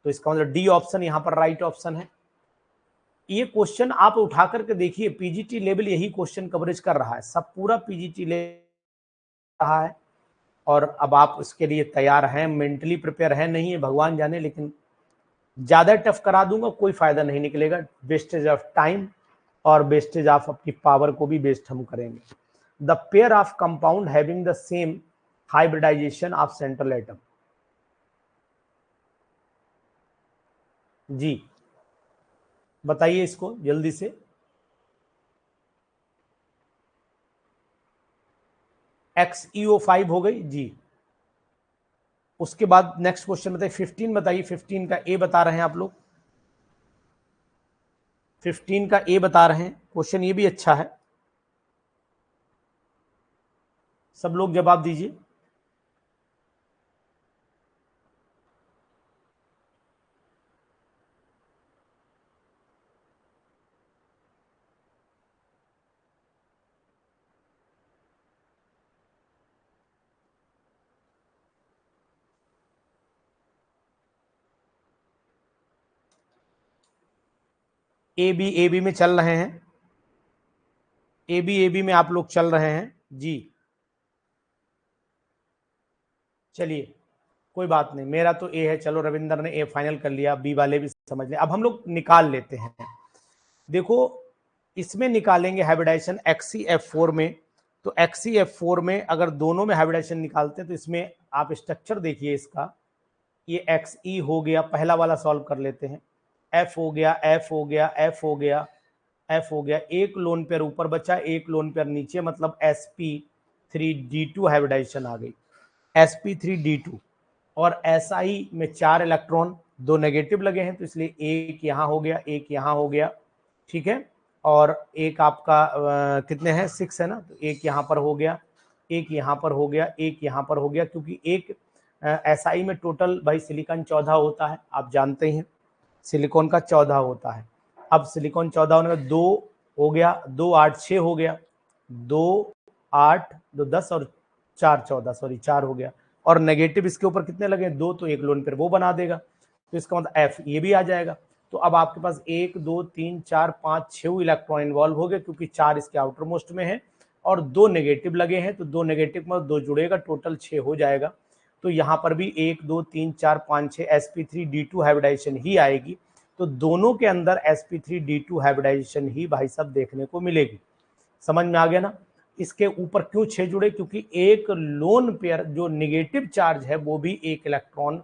[SPEAKER 1] तो इसका मतलब डी ऑप्शन यहां पर राइट ऑप्शन है। ये क्वेश्चन आप उठा करके देखिए, पीजीटी लेवल यही क्वेश्चन कवरेज कर रहा है, सब पूरा पीजीटी लेवल रहा है, और अब आप उसके लिए तैयार हैं, मेंटली प्रिपेयर है नहीं है भगवान जाने, लेकिन ज्यादा टफ करा दूंगा कोई फायदा नहीं निकलेगा, वेस्टेज ऑफ टाइम और वेस्टेज ऑफ अपनी पावर को भी वेस्ट हम करेंगे। The pair of compound having the same hybridisation of central atom, जी बताइए इसको जल्दी से। XeO5 हो गई जी। उसके बाद नेक्स्ट क्वेश्चन बताइए, 15 बताइए, 15 का ए बता रहे हैं आप लोग, 15 का ए बता रहे हैं क्वेश्चन, ये भी अच्छा है, सब लोग जवाब दीजिए। ए बी में चल रहे हैं, ए बी में आप लोग चल रहे हैं जी। चलिए कोई बात नहीं, मेरा तो ए है, चलो रविंदर ने ए फाइनल कर लिया, बी वाले भी समझ लें। अब हम लोग निकाल लेते हैं, देखो इसमें निकालेंगे हाइब्रिडाइजेशन XeF4 में, तो XeF4 में अगर दोनों में हाइब्रिडाइजेशन निकालते हैं तो इसमें आप स्ट्रक्चर देखिए इसका, ये Xe हो गया, पहला वाला सॉल्व कर लेते हैं, F हो गया, F हो गया, F हो गया, F हो गया, एक लोन पेयर ऊपर बचा, एक लोन पेयर नीचे, मतलब sp3d2 हाइब्रिडाइजेशन आ गई, sp3d2, और SI में 4 इलेक्ट्रॉन, 2 नेगेटिव लगे हैं, तो इसलिए एक यहाँ हो गया, एक यहाँ हो गया, ठीक है, और एक आपका कितने हैं, 6 है ना, तो एक यहाँ पर हो गया, एक यहाँ पर हो गया, एक यहाँ पर हो गया, क्योंकि एक SI में टोटल भाई सिलिकॉन 14 होता है, आप जानते हैं सिलिकॉन का 14 होता है। अब सिलिकॉन 14 होने में 2 हो गया, 2 8 6 हो गया, 2 8 2 10 और 4 14, सॉरी 4 हो गया, और नेगेटिव इसके ऊपर कितने लगे, 2, तो एक लोन पेयर वो बना देगा, तो इसका मतलब F ये भी आ जाएगा। तो अब आपके पास 1 2 3 4 5 6 इलेक्ट्रॉन इन्वॉल्व हो गए, क्योंकि 4 इसके आउटर मोस्ट में है और 2 नेगेटिव लगे हैं, तो 2 नेगेटिव में 2 जुड़ेगा, टोटल 6 हो जाएगा। तो यहाँ पर भी 1 2 3 4 5 6 sp3d2 हाइब्रिडाइजेशन ही आएगी, तो दोनों के अंदर sp3d2 हाइब्रिडाइजेशन ही भाई साहब देखने को मिलेगी। समझ में आ गया ना? इसके ऊपर क्यों 6 जुड़े, क्योंकि एक लोन पेयर जो नेगेटिव चार्ज है वो भी एक इलेक्ट्रॉन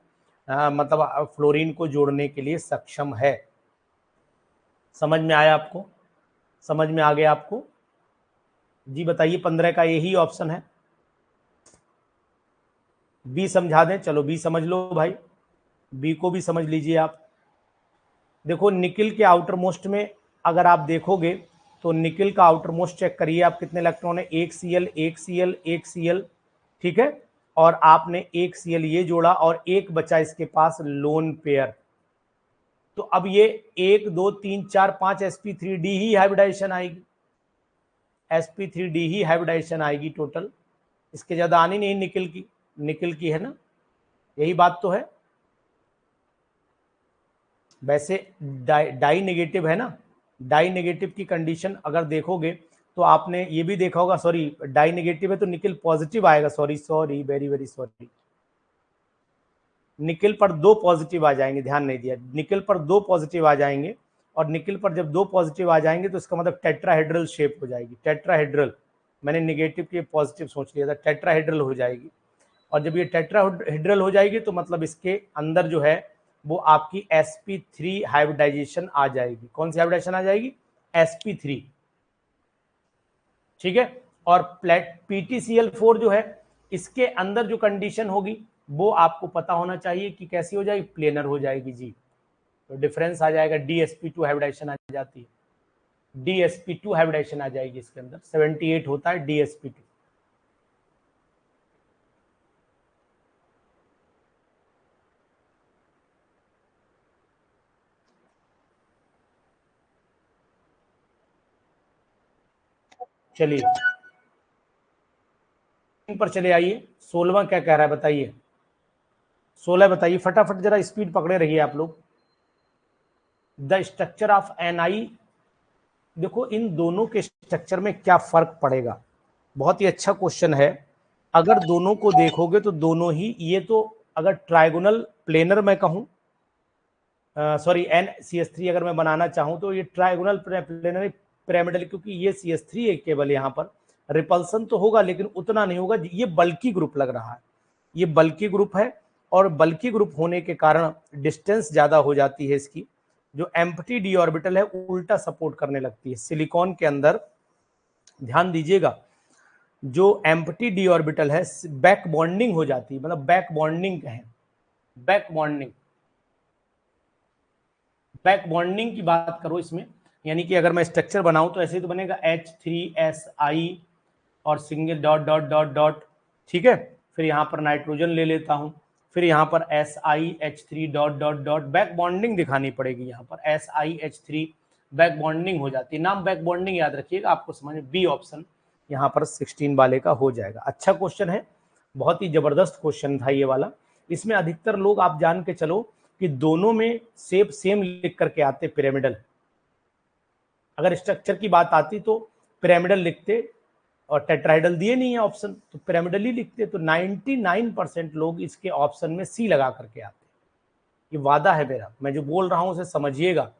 [SPEAKER 1] मतलब फ्लोरीन को जोड़ने के लिए सक्षम है। समझ में आया आपको? समझ में आ गया आपको जी? बताइए 15 का यही ऑप्शन है, बी समझा दें? चलो बी समझ लो भाई, बी को भी समझ लीजिए आप। देखो निकिल के आउटर मोस्ट में अगर आप देखोगे तो निकिल का आउटर मोस्ट चेक करिए आप, कितने इलेक्ट्रॉन है, एक Cl एक Cl एक Cl, ठीक है, और आपने एक Cl ये जोड़ा और एक बचा इसके पास लोन पेयर, तो अब ये 1 2 3 4 5 sp3d ही हाइब्रिडाइजेशन आएगी, sp3d ही हाइब्रिडाइजेशन आएगी टोटल, इसके ज्यादा आनी नहीं निकिल की है ना, यही बात तो है। वैसे डाई नेगेटिव है ना, डाई नेगेटिव की कंडीशन अगर देखोगे तो आपने ये भी देखा होगा, सॉरी डाई नेगेटिव है तो निकिल पॉजिटिव आएगा, sorry very very sorry, nickel पर 2 पॉजिटिव आ जाएंगे, ध्यान नहीं दिया, निकिल पर 2 पॉजिटिव आ जाएंगे, और निकिल पर जब 2 पॉजिटिव आ जाएंगे तो इसका मतलब टेट्राहेड्रल शेप हो जाएगी, टेट्राहेड्रल, मैंने नेगेटिव के पॉजिटिव सोच लिया था, टेट्राहेड्रल हो जाएगी। और जब ये टेट्राहेड्रल हो जाएगी तो मतलब इसके अंदर जो है वो आपकी sp3 हाइब्रिडाइजेशन आ जाएगी। कौन सी हाइब्रिडाइजेशन आ जाएगी? sp3, ठीक है। और PtCl4 जो है इसके अंदर जो कंडीशन होगी वो आपको पता होना चाहिए कि कैसी हो जाएगी, प्लेनर हो जाएगी जी। तो डिफरेंस आ जाएगा, dsp2 हाइब्रिडाइजेशन आ जाती है, dsp2 हाइब्रिडाइजेशन आ जाएगी इसके अंदर, 78 होता है dsp2। चलिए पर चले आइए, 16वां क्या कह रहा है बताइए, 16 बताइए फटाफट, जरा स्पीड पकड़े रहिए आप लोग। द स्ट्रक्चर ऑफ Ni, देखो इन दोनों के स्ट्रक्चर में क्या फर्क पड़ेगा, बहुत ही अच्छा क्वेश्चन है। अगर दोनों को देखोगे तो दोनों ही, ये तो अगर ट्राइगोनल प्लेनर मैं कहूं, सॉरी NCH3 अगर मैं बनाना चाहूं तो ये ट्राइगोनल प्लेनर पिरामिडल, क्योंकि ये CH3 है केवल, यहाँ पर रिपल्सन तो होगा लेकिन उतना नहीं होगा। ये बल्की ग्रुप लग रहा है, ये बल्की ग्रुप है, और बल्की ग्रुप होने के कारण डिस्टेंस ज्यादा हो जाती है इसकी। जो एम्प्टी डी ऑर्बिटल है उल्टा सपोर्ट करने लगती है सिलिकॉन के अंदर। ध्यान दीजिएगा, जो एम्प्टी डी ऑर्बिटल है बैक बॉन्डिंग हो जाती है, मतलब बैक बॉन्डिंग कहें, बैक बॉन्डिंग, बैक बॉन्डिंग की बात करो इसमें, यानी कि अगर मैं स्ट्रक्चर बनाऊं तो ऐसे ही तो बनेगा H3Si और single dot dot dot dot, ठीक है। फिर यहाँ पर नाइट्रोजन ले लेता हूं, फिर यहाँ पर SiH3 dot dot dot, back bonding दिखानी पड़ेगी यहाँ पर, SiH3 बैक बॉन्डिंग हो जाती है। नाम बैक बॉन्डिंग याद रखिएगा, आपको समझ में, बी ऑप्शन यहाँ पर 16 वाले का हो जाएगा। अच्छा क्वेश्चन है, बहुत ही जबरदस्त क्वेश्चन था ये वाला। इसमें अधिकतर लोग आप जान के चलो कि दोनों में शेप सेम लिख करके आते पिरामिडल। अगर स्ट्रक्चर की बात आती तो पिरामिडल लिखते, और टेट्राहेड्रल दिए नहीं है ऑप्शन तो पिरामिडल ही लिखते। तो 99% लोग इसके ऑप्शन में सी लगा करके आते। ये वादा है मेरा, मैं जो बोल रहा हूं उसे समझिएगा।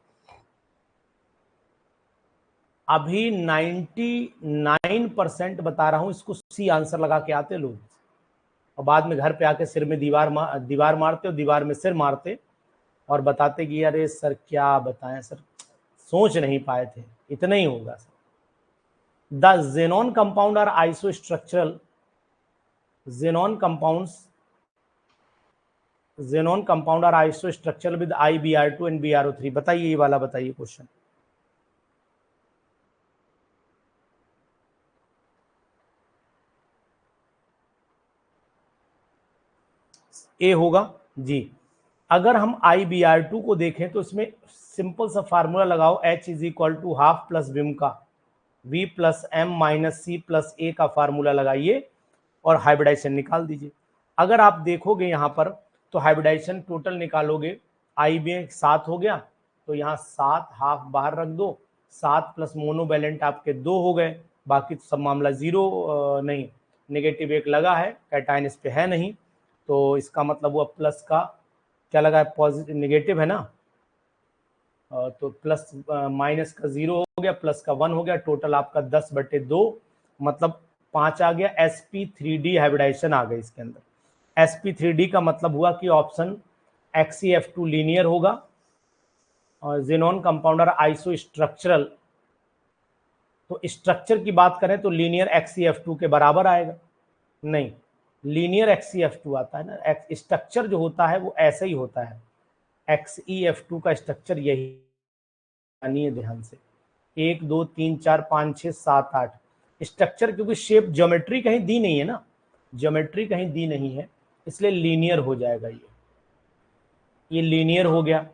[SPEAKER 1] अभी 99% बता रहा हूं इसको सी आंसर लगा के आते लोग, और बाद में घर पे आके सिर में दीवार मारते, और दीवार में सिर मारते और बताते कि अरे सर क्या बताएं सर, सोच नहीं पाए थे, इतना ही होगा sir. The xenon compound are isostructural, xenon compound are isostructural with IBr2 and BrO3। बताइए ये वाला, बताइए क्वेश्चन। ए होगा जी। अगर हम IBr2 को देखें तो इसमें सिंपल सा फार्मूला लगाओ, H is equal to half plus विम का V plus M minus C plus A का फार्मूला लगाइए और हाइब्रिडाइजेशन निकाल दीजिए। अगर आप देखोगे यहाँ पर तो हाइब्रिडाइजेशन टोटल निकालोगे, आई में 7 हो गया, तो यहाँ 7 हाफ बाहर रख दो, 7 प्लस मोनोवैलेंट आपके 2 हो गए, बाकी तो सब मामला 0 नहीं, नेगेटिव 1 लगा है, कैटायन इस पे है नहीं, तो इसका मतलब हुआ प्लस का क्या लगा है, पॉजिटिव, नेगेटिव है ना, तो प्लस माइनस का 0 हो गया, प्लस का 1 हो गया, टोटल आपका 10/2 मतलब 5 आ गया। sp3d हाइब्रिडाइजेशन आ गई इसके अंदर। sp3d का मतलब हुआ कि ऑप्शन XeF2 लीनियर होगा, और जेनॉन कंपाउंडर आइसो स्ट्रक्चरल, तो स्ट्रक्चर की बात करें तो लीनियर XeF2 के बराबर आएगा, नहीं लीनियर XeF2 आता है ना, स्ट्रक्चर जो होता है वो ऐसे ही होता है, XeF2 का स्ट्रक्चर यही, जानिए ध्यान से, 1 2 3 4 5 6 7 8 स्ट्रक्चर, क्योंकि शेप ज्योमेट्री कहीं दी नहीं है ना, ज्योमेट्री कहीं दी नहीं है, इसलिए लीनियर हो जाएगा। ये लीनियर हो गया,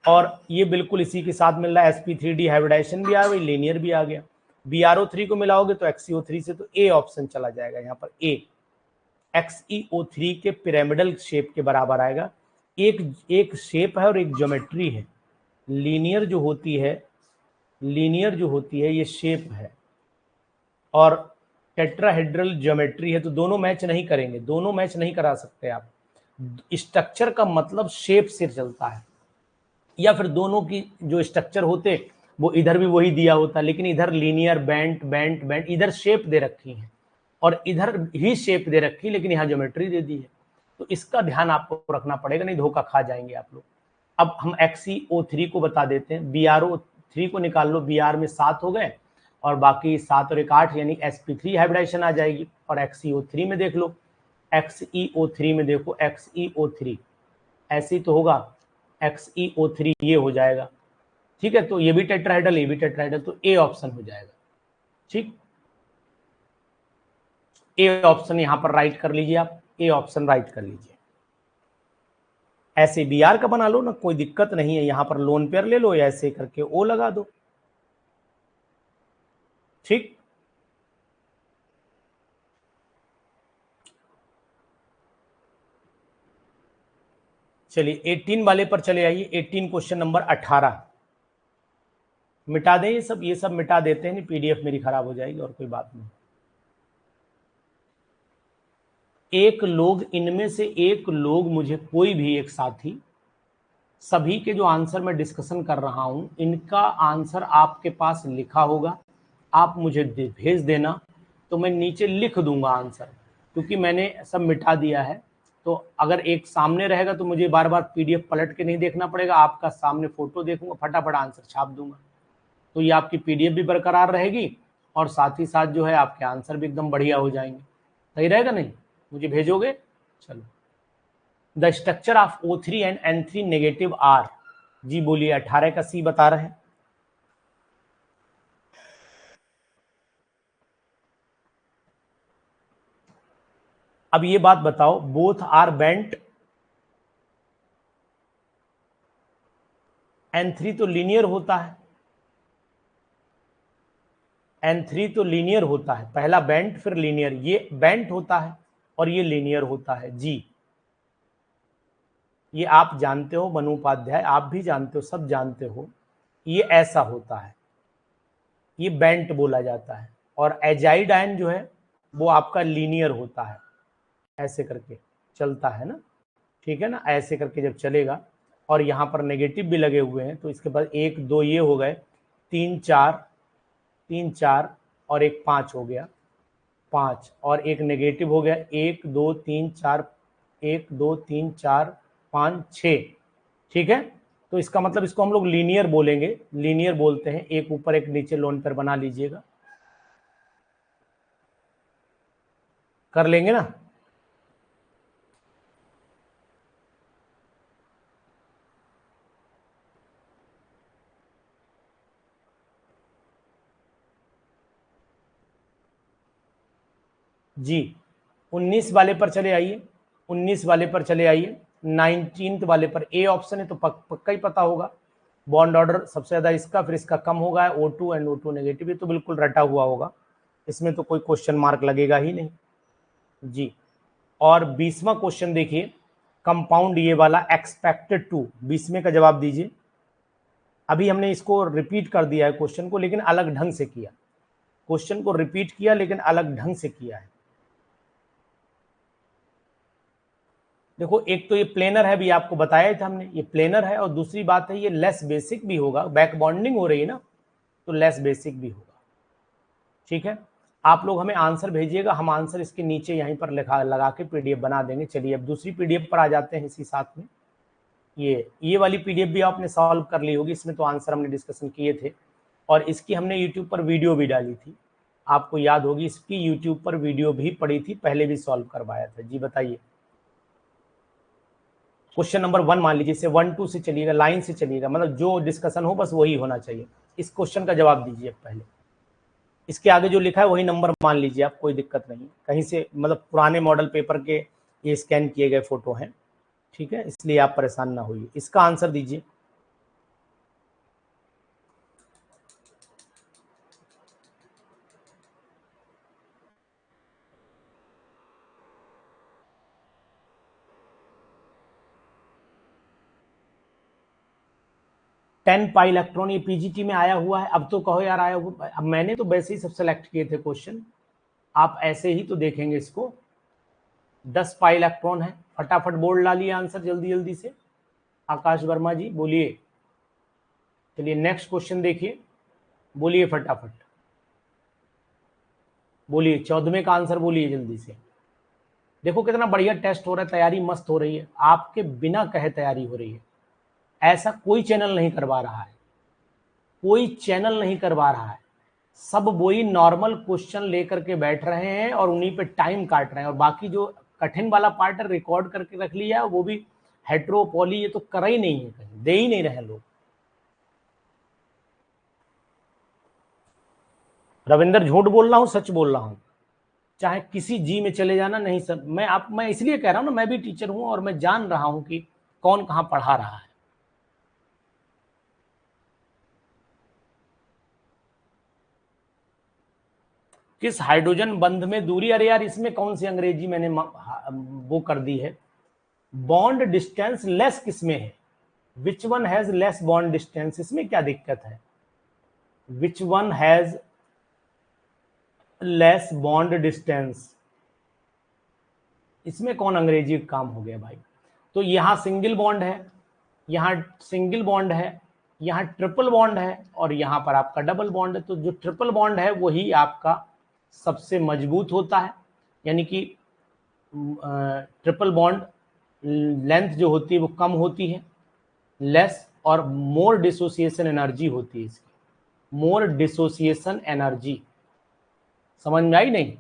[SPEAKER 1] और ये बिल्कुल इसी के साथ मिल रहा है, sp3d हाइब्रिडाइजेशन भी आ गई, लीनियर भी आ गया। BrO3 को मिलाओगे तो XeO3 से, तो ए ऑप्शन चला जाएगा यहाँ पर, ए XeO3 के पिरामिडल शेप के बराबर आएगा। एक शेप है और एक ज्योमेट्री है, लीनियर जो होती है ये शेप है, और टेट्राहेड्रल ज्योमेट्री है, तो दोनों मैच नहीं करेंगे, दोनों मैच नहीं करा सकते आप। स्ट्रक्चर का मतलब शेप से चलता है, या फिर दोनों की जो स्ट्रक्चर होते वो इधर भी वही दिया होता, लेकिन इधर लीनियर, बेंट बेंट बेंट, इधर शेप दे रखी है और इधर ही शेप दे रखी, लेकिन यहाँ ज्योमेट्री दे दी है। तो इसका ध्यान आपको रखना पड़ेगा, नहीं धोखा खा जाएंगे आप लोग। अब हम XeO3 को बता देते हैं, BrO3 को निकाल लो, Br में 7 हो गए और बाकी 7 और 1 8, यानी sp3 हाइब्रिडाइजेशन आ जाएगी। और XeO3 में देख लो, XeO3 में देखो, XeO3 ऐसे ही तो होगा, XeO3 ये हो जाएगा, ठीक है। तो ये भी टेट्राहेड्रल, ये भी टेट्राहेड्रल, तो ए ऑप्शन हो जाएगा, ठीक। ए ऑप्शन यहां पर राइट कर लीजिए, आप ए ऑप्शन राइट कर लीजिए। ऐसे Br का बना लो ना, कोई दिक्कत नहीं है, यहां पर लोन पेयर ले लो या ऐसे करके O लगा दो, ठीक। चलिए 18 वाले पर चले आइए। 18 क्वेश्चन नंबर 18 मिटा दें, ये सब मिटा देते हैं, नहीं PDF मेरी खराब हो जाएगी और कोई बात नहीं। एक लोग, इनमें से एक लोग, मुझे कोई भी एक साथी, सभी के जो आंसर मैं डिस्कशन कर रहा हूं, इनका आंसर आपके पास लिखा होगा, आप मुझे भेज देना, तो मैं नीचे लिख दूंगा आंसर, क्योंकि मैंने सब मिटा दिया है। तो अगर एक सामने रहेगा तो मुझे बार बार PDF पलट के नहीं देखना पड़ेगा, आपका सामने फोटो देखूंगा, फटाफट आंसर छाप दूंगा। तो ये आपकी PDF भी बरकरार रहेगी और साथ ही साथ जो है आपके आंसर भी एकदम बढ़िया हो जाएंगे। सही रहेगा नहीं? मुझे भेजोगे? चलो, the structure of O3 and N3 negative are. जी बोलिए, 18 का सी बता रहे हैं। अब ये बात बताओ, बोथ आर बेंट, N3 तो लीनियर होता है, N3 तो लीनियर होता है, पहला बेंट फिर लीनियर, ये बेंट होता है और ये लीनियर होता है। जी, ये आप जानते हो, मनु उपाध्याय, आप भी जानते हो, सब जानते हो, ये ऐसा होता है, ये बेंट बोला जाता है। और एजाइड आयन जो है वो आपका लीनियर होता है, ऐसे करके चलता है ना, ठीक है ना, ऐसे करके जब चलेगा और यहाँ पर नेगेटिव भी लगे हुए हैं, तो इसके बाद 1 2 ये हो गए, 3 4, 3 4 और एक 5 हो गया, 5 और एक नेगेटिव हो गया, 1 2 3 4, 1 2 3 4 5 6, ठीक है। तो इसका मतलब इसको हम लोग लीनियर बोलेंगे, लीनियर बोलते हैं। एक ऊपर एक नीचे लोन पर बना लीजिएगा, कर लेंगे ना। जी, 19 वाले पर चले आइए, 19 वाले पर चले आइए। 19 वाले पर ए ऑप्शन है, तो पक्का ही पता होगा, बॉन्ड ऑर्डर सबसे ज्यादा इसका, फिर इसका कम होगा O2 एंड O2 नेगेटिव, ये तो बिल्कुल रटा हुआ होगा, इसमें तो कोई क्वेश्चन मार्क लगेगा ही नहीं। जी, और 20वां क्वेश्चन देखिए, कंपाउंड ये वाला एक्सपेक्टेड टू, 20वें का जवाब दीजिए। अभी हमने इसको रिपीट कर दिया है क्वेश्चन को, लेकिन अलग ढंग से किया, क्वेश्चन को रिपीट किया लेकिन अलग ढंग से किया है। देखो, एक तो ये प्लेनर है, भी आपको बताया था हमने, ये प्लेनर है, और दूसरी बात है ये लेस बेसिक भी होगा, बैक बॉन्डिंग हो रही है ना, तो लेस बेसिक भी होगा, ठीक है। आप लोग हमें आंसर भेजिएगा, हम आंसर इसके नीचे यहीं पर लगा के PDF बना देंगे। चलिए अब दूसरी PDF पर आ जाते हैं इसी साथ में। ये वाली PDF भी आपने सॉल्व कर ली होगी, इसमें तो आंसर हमने डिस्कशन किए थे, और इसकी हमने YouTube पर वीडियो भी डाली थी, आपको याद होगी, इसकी YouTube पर वीडियो भी पड़ी थी, पहले भी सॉल्व करवाया था। जी बताइए, क्वेश्चन नंबर 1 मान लीजिए, इसे 1 2 से चलिएगा, लाइन से चलिएगा, मतलब जो डिस्कशन हो बस वही होना चाहिए। इस क्वेश्चन का जवाब दीजिए पहले, इसके आगे जो लिखा है वही नंबर मान लीजिए आप, कोई दिक्कत नहीं, कहीं से मतलब पुराने मॉडल पेपर के ये स्कैन किए गए फोटो हैं, ठीक है, इसलिए आप परेशान ना होइए। इसका आंसर दीजिए। टेन पाई इलेक्ट्रॉन, ये PGT में आया हुआ है, अब तो कहो यार आया हुआ, अब मैंने तो वैसे ही सब सेलेक्ट किए थे क्वेश्चन, आप ऐसे ही तो देखेंगे इसको। 10 पाई इलेक्ट्रॉन है, फटाफट बोर्ड डालिए आंसर जल्दी जल्दी से। आकाश वर्मा जी बोलिए। चलिए नेक्स्ट क्वेश्चन देखिए, बोलिए फटाफट, बोलिए 14वें का आंसर बोलिए जल्दी से। देखो कितना बढ़िया टेस्ट हो रहा है, तैयारी मस्त हो रही है, आपके बिना कहे तैयारी हो रही है। ऐसा कोई चैनल नहीं करवा रहा है, कोई चैनल नहीं करवा रहा है, सब वही नॉर्मल क्वेश्चन लेकर के बैठ रहे हैं और उन्हीं पे टाइम काट रहे हैं, और बाकी जो कठिन वाला पार्ट है रिकॉर्ड करके रख लिया है, वो भी हेट्रोपोली ये तो कर ही नहीं है, कहीं दे ही नहीं रहे लोग। रविंदर झूठ बोल रहा हूं सच बोल रहा हूं, चाहे किसी जी में चले जाना, नहीं सब मैं इसलिए कह रहा हूं ना, मैं भी टीचर हूं और मैं जान रहा हूं कि कौन कहां पढ़ा रहा है। किस हाइड्रोजन बंध में दूरी, अरे यार इसमें कौन सी अंग्रेजी मैंने वो कर दी है, बॉन्ड डिस्टेंस लेस किसमें है, which one has less bond distance, इसमें क्या दिक्कत है, which one has less bond distance, इसमें कौन अंग्रेजी काम हो गया भाई। तो यहां सिंगल बॉन्ड है, यहां सिंगल बॉन्ड है, यहां ट्रिपल बॉन्ड है, और यहां पर आपका डबल बॉन्ड है। तो जो ट्रिपल बॉन्ड है वही आपका सबसे मजबूत होता है, यानी कि ट्रिपल बॉन्ड लेंथ जो होती है वो कम होती है, लेस, और मोर डिसोसिएशन एनर्जी होती है इसकी, मोर डिसोसिएशन एनर्जी। समझ में आई नहीं,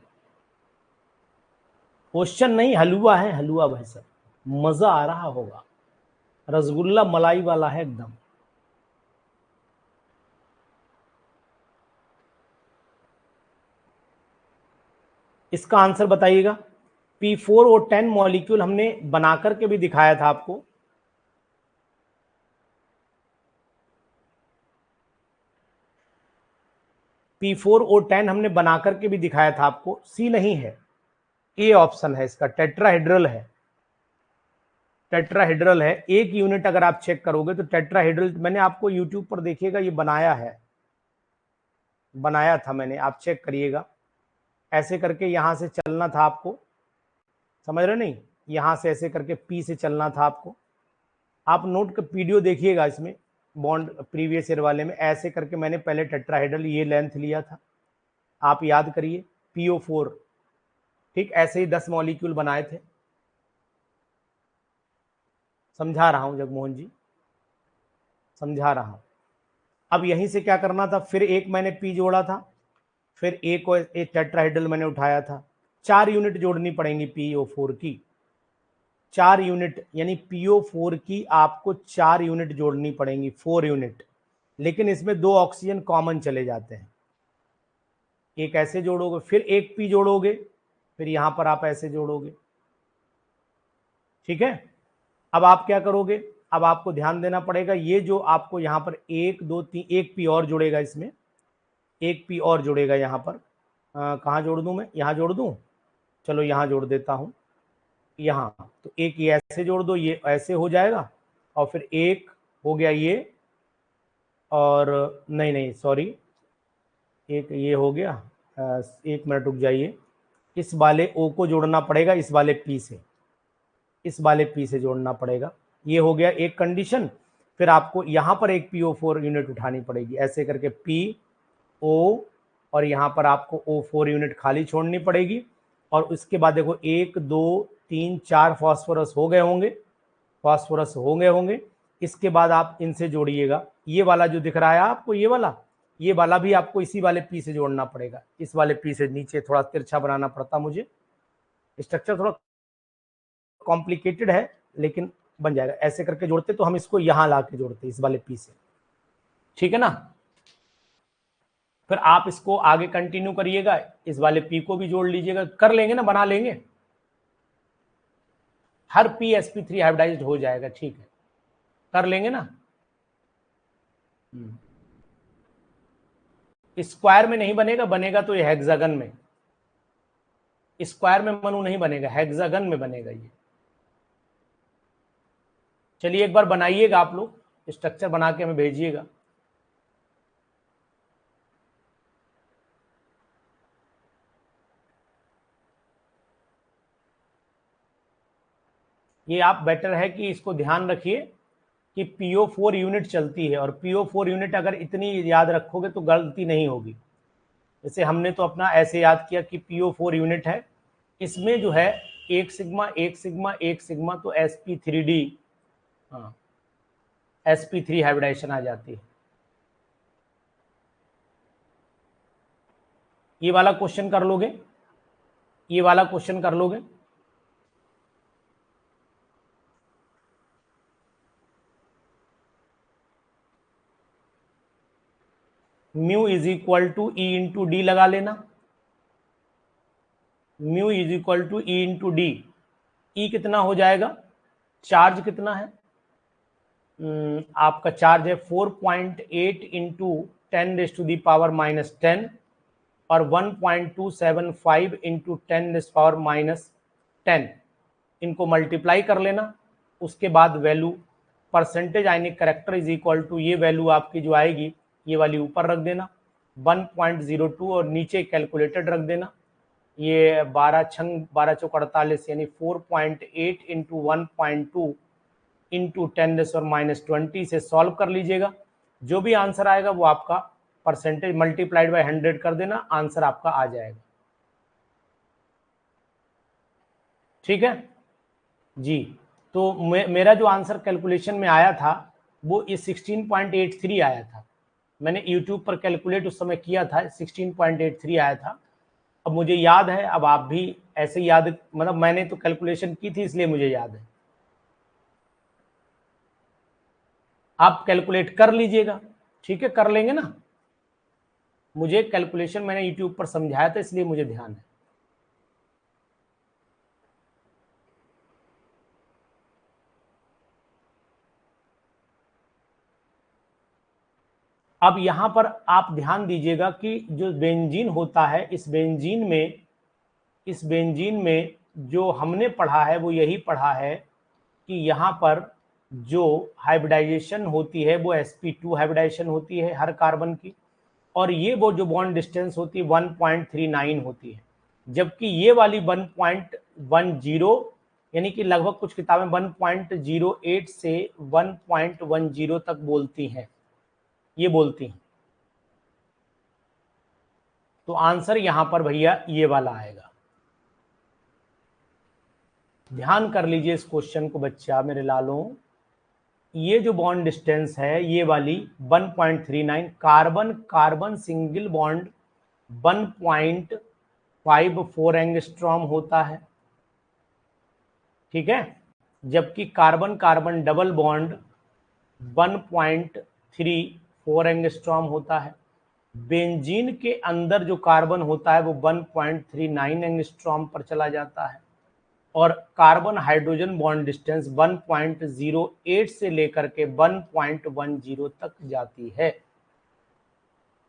[SPEAKER 1] क्वेश्चन नहीं हलवा है, हलवा भाई साहब, मजा आ रहा होगा, रसगुल्ला मलाई वाला है एकदम। इसका आंसर बताइएगा। P4O10 मॉलिक्यूल हमने बना करके भी दिखाया था आपको, P4O10 हमने बना करके भी दिखाया था आपको, सी नहीं है, ए ऑप्शन है इसका, टेट्राहेड्रल है, टेट्राहेड्रल है। एक यूनिट अगर आप चेक करोगे तो टेट्राहेड्रल, मैंने आपको यूट्यूब पर देखिएगा ये बनाया है, बनाया था मैंने, आप चेक करिएगा, ऐसे करके यहां से चलना था आपको, समझ रहे नहीं, यहां से ऐसे करके पी से चलना था आपको, आप नोट का वीडियो देखिएगा, इसमें बॉन्ड प्रीवियस ईयर वाले में ऐसे करके मैंने पहले टेट्राहेड्रल ये लेंथ लिया था, आप याद करिए, PO4, ठीक, ऐसे ही 10 मॉलिक्यूल बनाए थे, समझा रहा हूं जगमोहन जी, समझा रहा हूं। अब यहीं से क्या करना था, फिर एक मैंने पी जोड़ा था, फिर एक और एक टेट्राहेड्रल मैंने उठाया था, 4 यूनिट जोड़नी पड़ेंगी PO4 की, 4 यूनिट, यानी PO4 की आपको 4 यूनिट जोड़नी पड़ेंगी, 4 यूनिट, लेकिन इसमें 2 ऑक्सीजन कॉमन चले जाते हैं, एक ऐसे जोड़ोगे, फिर एक पी जोड़ोगे, फिर यहां पर आप ऐसे जोड़ोगे, ठीक है। अब आप क्या करोगे, अब आपको ध्यान देना पड़ेगा, ये जो आपको यहां पर 1 2 3, एक पी और जुड़ेगा इसमें, एक पी और जुड़ेगा यहां पर, कहां जोड़ दूं मैं, यहां जोड़ दूं, चलो यहां जोड़ देता हूं, यहां, तो एक ये ऐसे जोड़ दो, ये ऐसे हो जाएगा, और फिर एक हो गया ये, और नहीं नहीं सॉरी, एक ये हो गया, एक मिनट रुक जाइए, इस वाले ओ को जोड़ना पड़ेगा इस वाले पी से, इस वाले पी से जोड़ना पड़ेगा, ये हो गया एक कंडीशन। फिर आपको यहां पर एक PO4 यूनिट उठानी पड़ेगी, ऐसे करके PO, और यहां पर आपको O4 यूनिट खाली छोड़नी पड़ेगी, और उसके बाद देखो 1 2 3 4 फास्फोरस हो गए होंगे, फास्फोरस हो गए होंगे, इसके बाद आप इनसे जोड़िएगा, ये वाला जो दिख रहा है आपको, ये वाला भी आपको इसी वाले पी से जोड़ना पड़ेगा, इस वाले पी से, नीचे थोड़ा तिरछा बनाना पड़ता मुझे, स्ट्रक्चर थोड़ा कॉम्प्लिकेटेड है लेकिन बन जाएगा, ऐसे करके जोड़ते तो हम इसको यहां ला के जोड़ते इस वाले पी से, ठीक है ना। फिर आप इसको आगे कंटिन्यू करिएगा, इस वाले पी को भी जोड़ लीजिएगा, कर लेंगे ना, बना लेंगे, हर PsP3 हाइब्रिडाइज्ड हो जाएगा, ठीक है, कर लेंगे ना। स्क्वायर में नहीं बनेगा, बनेगा तो ये हेक्सागन में, स्क्वायर में मनु नहीं बनेगा, हेक्सागन में बनेगा ये। चलिए एक बार बनाइएगा आप लोग, स्ट्रक्चर बना के हमें भेजिएगा। ये आप बेटर है कि इसको ध्यान रखिए, कि PO4 यूनिट चलती है, और PO4 यूनिट अगर इतनी याद रखोगे तो गलती नहीं होगी। जैसे हमने तो अपना ऐसे याद किया कि PO4 यूनिट है, इसमें जो है 1 सिग्मा 1 सिग्मा 1 सिग्मा, तो sp3d, हाँ sp3 हाइब्रिडाइजेशन आ जाती है। ये वाला क्वेश्चन कर लोगे, ये वाला क्वेश्चन कर लोगे। Mu is equal to E into D लगा लेना, mu is equal to E into D. E कितना हो जाएगा, चार्ज कितना है, आपका चार्ज है 4.8 इंटू 10⁻⁻10 और 1.275 इंटू 10⁻⁻10। इनको मल्टीप्लाई कर लेना, उसके बाद value percentage ionic character is equal to, ये वैल्यू आपकी जो आएगी ये वाली ऊपर रख देना 1.02, और नीचे कैलकुलेटेड रख देना। ये 12 छंग 12 चौक 48, यानी 4.8 इंटू 1.2 इंटू 10⁻⁻20 से सॉल्व कर लीजिएगा। जो भी आंसर आएगा वो आपका परसेंटेज मल्टीप्लाइड बाय 100 कर देना, आंसर आपका आ जाएगा। ठीक है जी। तो मेरा जो आंसर कैलकुलेशन में आया था वो इस 16.83 आया था। मैंने YouTube पर कैलकुलेट उस समय किया था, 16.83 आया था। अब मुझे याद है, अब आप भी ऐसे याद, मतलब मैंने तो कैलकुलेशन की थी इसलिए मुझे याद है, आप कैलकुलेट कर लीजिएगा। ठीक है, कर लेंगे ना। मुझे कैलकुलेशन मैंने YouTube पर समझाया था इसलिए मुझे ध्यान है। अब यहां पर आप ध्यान दीजिएगा कि जो बेंजीन होता है, इस बेंजीन में जो हमने पढ़ा है वो यही पढ़ा है कि यहाँ पर जो हाइब्रिडाइजेशन होती है वो sp2 हाइब्रिडाइजेशन होती है हर कार्बन की, और ये वो जो बॉन्ड डिस्टेंस होती है 1.39 होती है, जबकि ये वाली 1.10, यानी कि लगभग कुछ किताबें 1.08 से 1.10 तक बोलती हैं, ये बोलती हैं। तो आंसर यहां पर भैया ये वाला आएगा। ध्यान कर लीजिए इस क्वेश्चन को बच्चा मेरे लालों, ये जो बॉन्ड डिस्टेंस है ये वाली 1.39, carbon carbon single bond 1.54 angstrom होता है, ठीक है, जबकि carbon carbon double bond 1.34 angstrom होता है। बेंजीन के अंदर जो कार्बन होता है वो 1.39 एंगस्ट्रॉम पर चला जाता है, और कार्बन हाइड्रोजन बॉन्ड डिस्टेंस 1.08 से लेकर के 1.10 तक जाती है।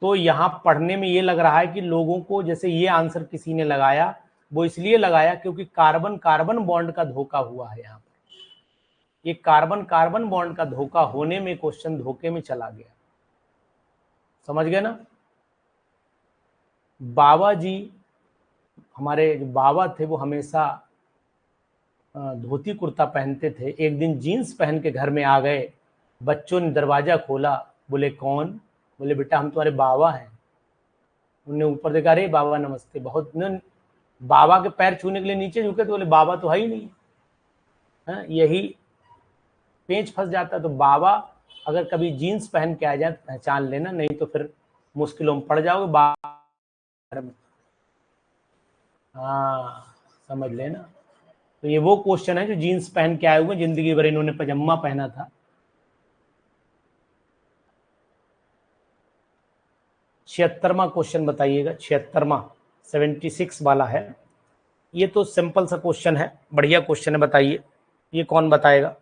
[SPEAKER 1] तो यहाँ पढ़ने में ये लग रहा है कि लोगों को, जैसे ये आंसर किसी ने लगाया, वो इसलिए लगाया क्योंकि कार्बन कार्बन बॉन्ड का धोखा हुआ है। यहाँ पर ये कार्बन कार्बन बॉन्ड का धोखा होने में क्वेश्चन धोखे में चला गया। समझ गए ना। बाबा जी, हमारे जो बाबा थे वो हमेशा धोती कुर्ता पहनते थे। एक दिन जीन्स पहन के घर में आ गए, बच्चों ने दरवाजा खोला, बोले कौन? बोले बेटा हम तुम्हारे बाबा हैं। उन्होंने ऊपर देखा, अरे बाबा नमस्ते। बहुत बाबा के पैर छूने के लिए नीचे झुके तो बोले बाबा तो है ही नहीं है। यही पेंच फंस जाता। तो बाबा अगर कभी जीन्स पहन के आ जाए तो पहचान लेना, नहीं तो फिर मुश्किलों में पड़ जाओगे बाहर में। हाँ समझ लेना। तो ये वो क्वेश्चन है जो जीन्स पहन के आए हुए, जिंदगी भर इन्होंने पजामा पहना था। 76वां क्वेश्चन बताइएगा, 76वां 76 वाला है। ये तो सिंपल सा क्वेश्चन है, बढ़िया क्वेश्चन है, बताइए ये कौन बताएगा।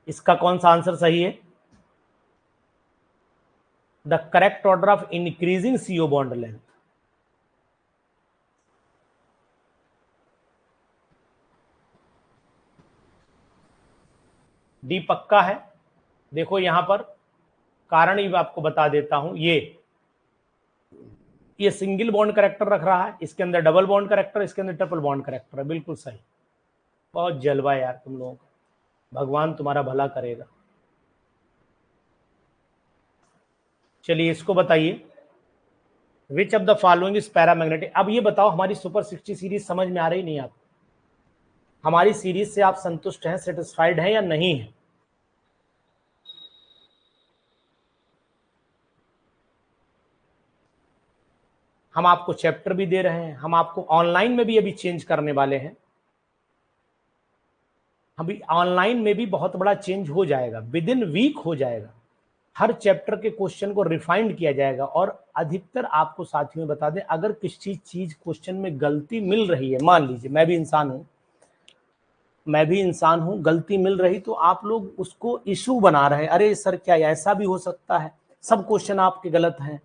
[SPEAKER 1] इसका कौन सा आंसर सही है? The correct order of increasing CO bond length. D पक्का है। देखो यहां पर कारण भी आपको बता देता हूं। ये ये सिंगल बॉन्ड करेक्टर रख रहा है, इसके अंदर डबल बॉन्ड करेक्टर, इसके अंदर ट्रिपल बॉन्ड करेक्टर है। बिल्कुल सही, बहुत जलवा यार तुम लोगों का, भगवान तुम्हारा भला करेगा। चलिए इसको बताइए, विच of the following is paramagnetic. अब ये बताओ हमारी सुपर 60 सीरीज समझ में आ रही नहीं आपको? हमारी सीरीज से आप संतुष्ट हैं, सेटिस्फाइड हैं या नहीं है? हम आपको चैप्टर भी दे रहे हैं, हम आपको ऑनलाइन में भी अभी चेंज करने वाले हैं। अभी ऑनलाइन में भी बहुत बड़ा चेंज हो जाएगा, विद इन वीक हो जाएगा। हर चैप्टर के क्वेश्चन को रिफाइंड किया जाएगा। और अधिकतर आपको साथियों बता दें, अगर किसी चीज क्वेश्चन में गलती मिल रही है, मान लीजिए मैं भी इंसान हूं, गलती मिल रही, तो आप लोग उसको इशू बना रहे हैं, अरे सर क्या ऐसा भी हो सकता है, सब क्वेश्चन आपके गलत हैं।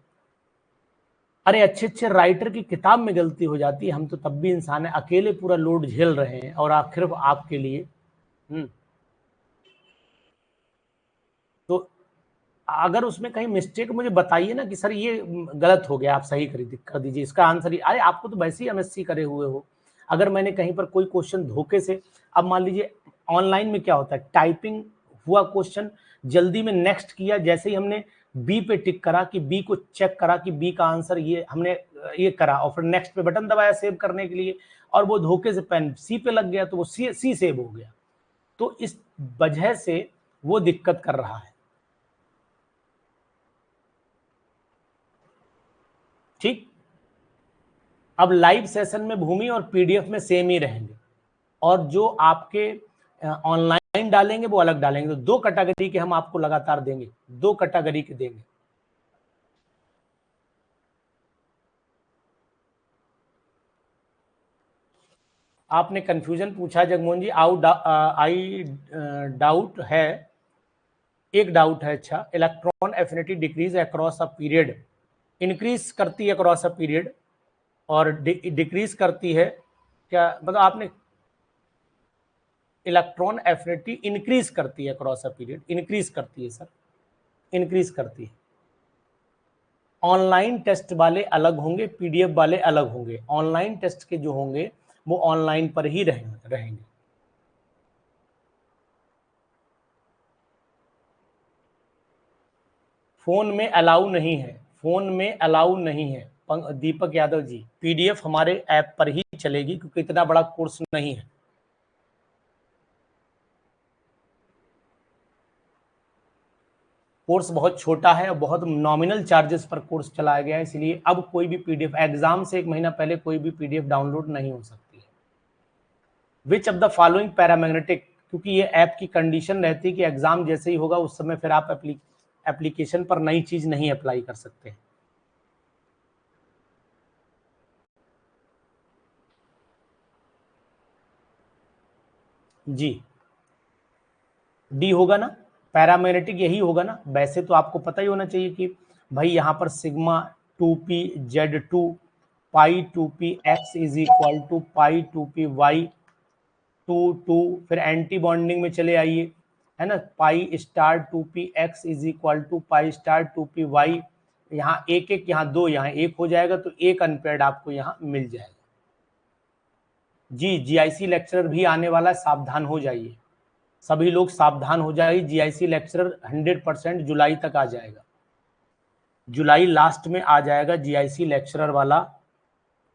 [SPEAKER 1] अरे अच्छे अच्छे राइटर की किताब में गलती हो जाती है, हम तो तब भी इंसान है, अकेले पूरा लोड झेल रहे हैं और आखिर आपके लिए। तो अगर उसमें कहीं मिस्टेक मुझे बताइए ना कि सर ये गलत हो गया, आप सही कर दीजिए, इसका आंसर अरे आपको तो वैसे ही एमएससी करे हुए हो। अगर मैंने कहीं पर कोई क्वेश्चन धोखे से, अब मान लीजिए ऑनलाइन में क्या होता है, टाइपिंग हुआ क्वेश्चन, जल्दी में नेक्स्ट किया, जैसे ही हमने बी पे टिक करा कि बी को चेक करा कि बी का आंसर ये हमने ये करा, और फिर नेक्स्ट पे बटन दबाया सेव करने के लिए, और वो धोखे से पेन सी पे लग गया तो वो सी सेव हो गया। तो इस वजह से वो दिक्कत कर रहा है। ठीक, अब लाइव सेशन में भूमि और पीडीएफ में सेम ही रहेंगे, और जो आपके ऑनलाइन डालेंगे वो अलग डालेंगे। तो दो कैटेगरी के हम आपको लगातार देंगे, दो कैटेगरी के देंगे। आपने कंफ्यूजन पूछा जगमोहन जी, आई डाउट है, एक डाउट है। अच्छा, electron affinity decrease across a period, increase करती है अक्रॉस अ पीरियड और डिक्रीज करती है क्या, मतलब आपने इलेक्ट्रॉन एफिनिटी इंक्रीज करती है अक्रॉस अ पीरियड, इंक्रीज करती है सर, इंक्रीज करती है। ऑनलाइन टेस्ट वाले अलग होंगे, पीडीएफ वाले अलग होंगे। ऑनलाइन टेस्ट के जो होंगे वो ऑनलाइन पर ही रहेंगे। फोन में अलाउ नहीं है, फोन में अलाउ नहीं है दीपक यादव जी, पीडीएफ हमारे ऐप पर ही चलेगी, क्योंकि इतना बड़ा कोर्स नहीं है। कोर्स बहुत छोटा है और बहुत नॉमिनल चार्जेस पर कोर्स चलाया गया है, इसलिए अब कोई भी पीडीएफ, एग्जाम से एक महीना पहले कोई भी पीडीएफ डाउनलोड नहीं हो सकती है। विच ऑफ द फॉलोइंग पैरामैग्नेटिक, क्योंकि ये ऐप की कंडीशन रहती है कि एग्जाम जैसे ही होगा उस समय फिर आप एप्लीकेशन पर नई चीज नहीं अप्लाई कर सकते। जी डी होगा ना, पैरामैग्नेटिक यही होगा ना। वैसे तो आपको पता ही होना चाहिए कि भाई यहाँ पर sigma 2p/Z2 pi 2p(x) is equal to pi 2p(y) 2 फिर एंटी बॉन्डिंग में चले आइए, है ना, pi star 2p(x) is equal to pi star 2p(y), यहाँ एक एक, यहाँ दो, यहाँ एक हो जाएगा, तो एक अनपेयर्ड आपको यहाँ मिल जाएगा। जी जीआईसी लेक्चरर भी आने वाला है, सावधान हो जाइए, सभी लोग सावधान हो जाइए। जीआईसी लेक्चरर 100% जुलाई तक आ जाएगा, जुलाई लास्ट में आ जाएगा जीआईसी लेक्चरर वाला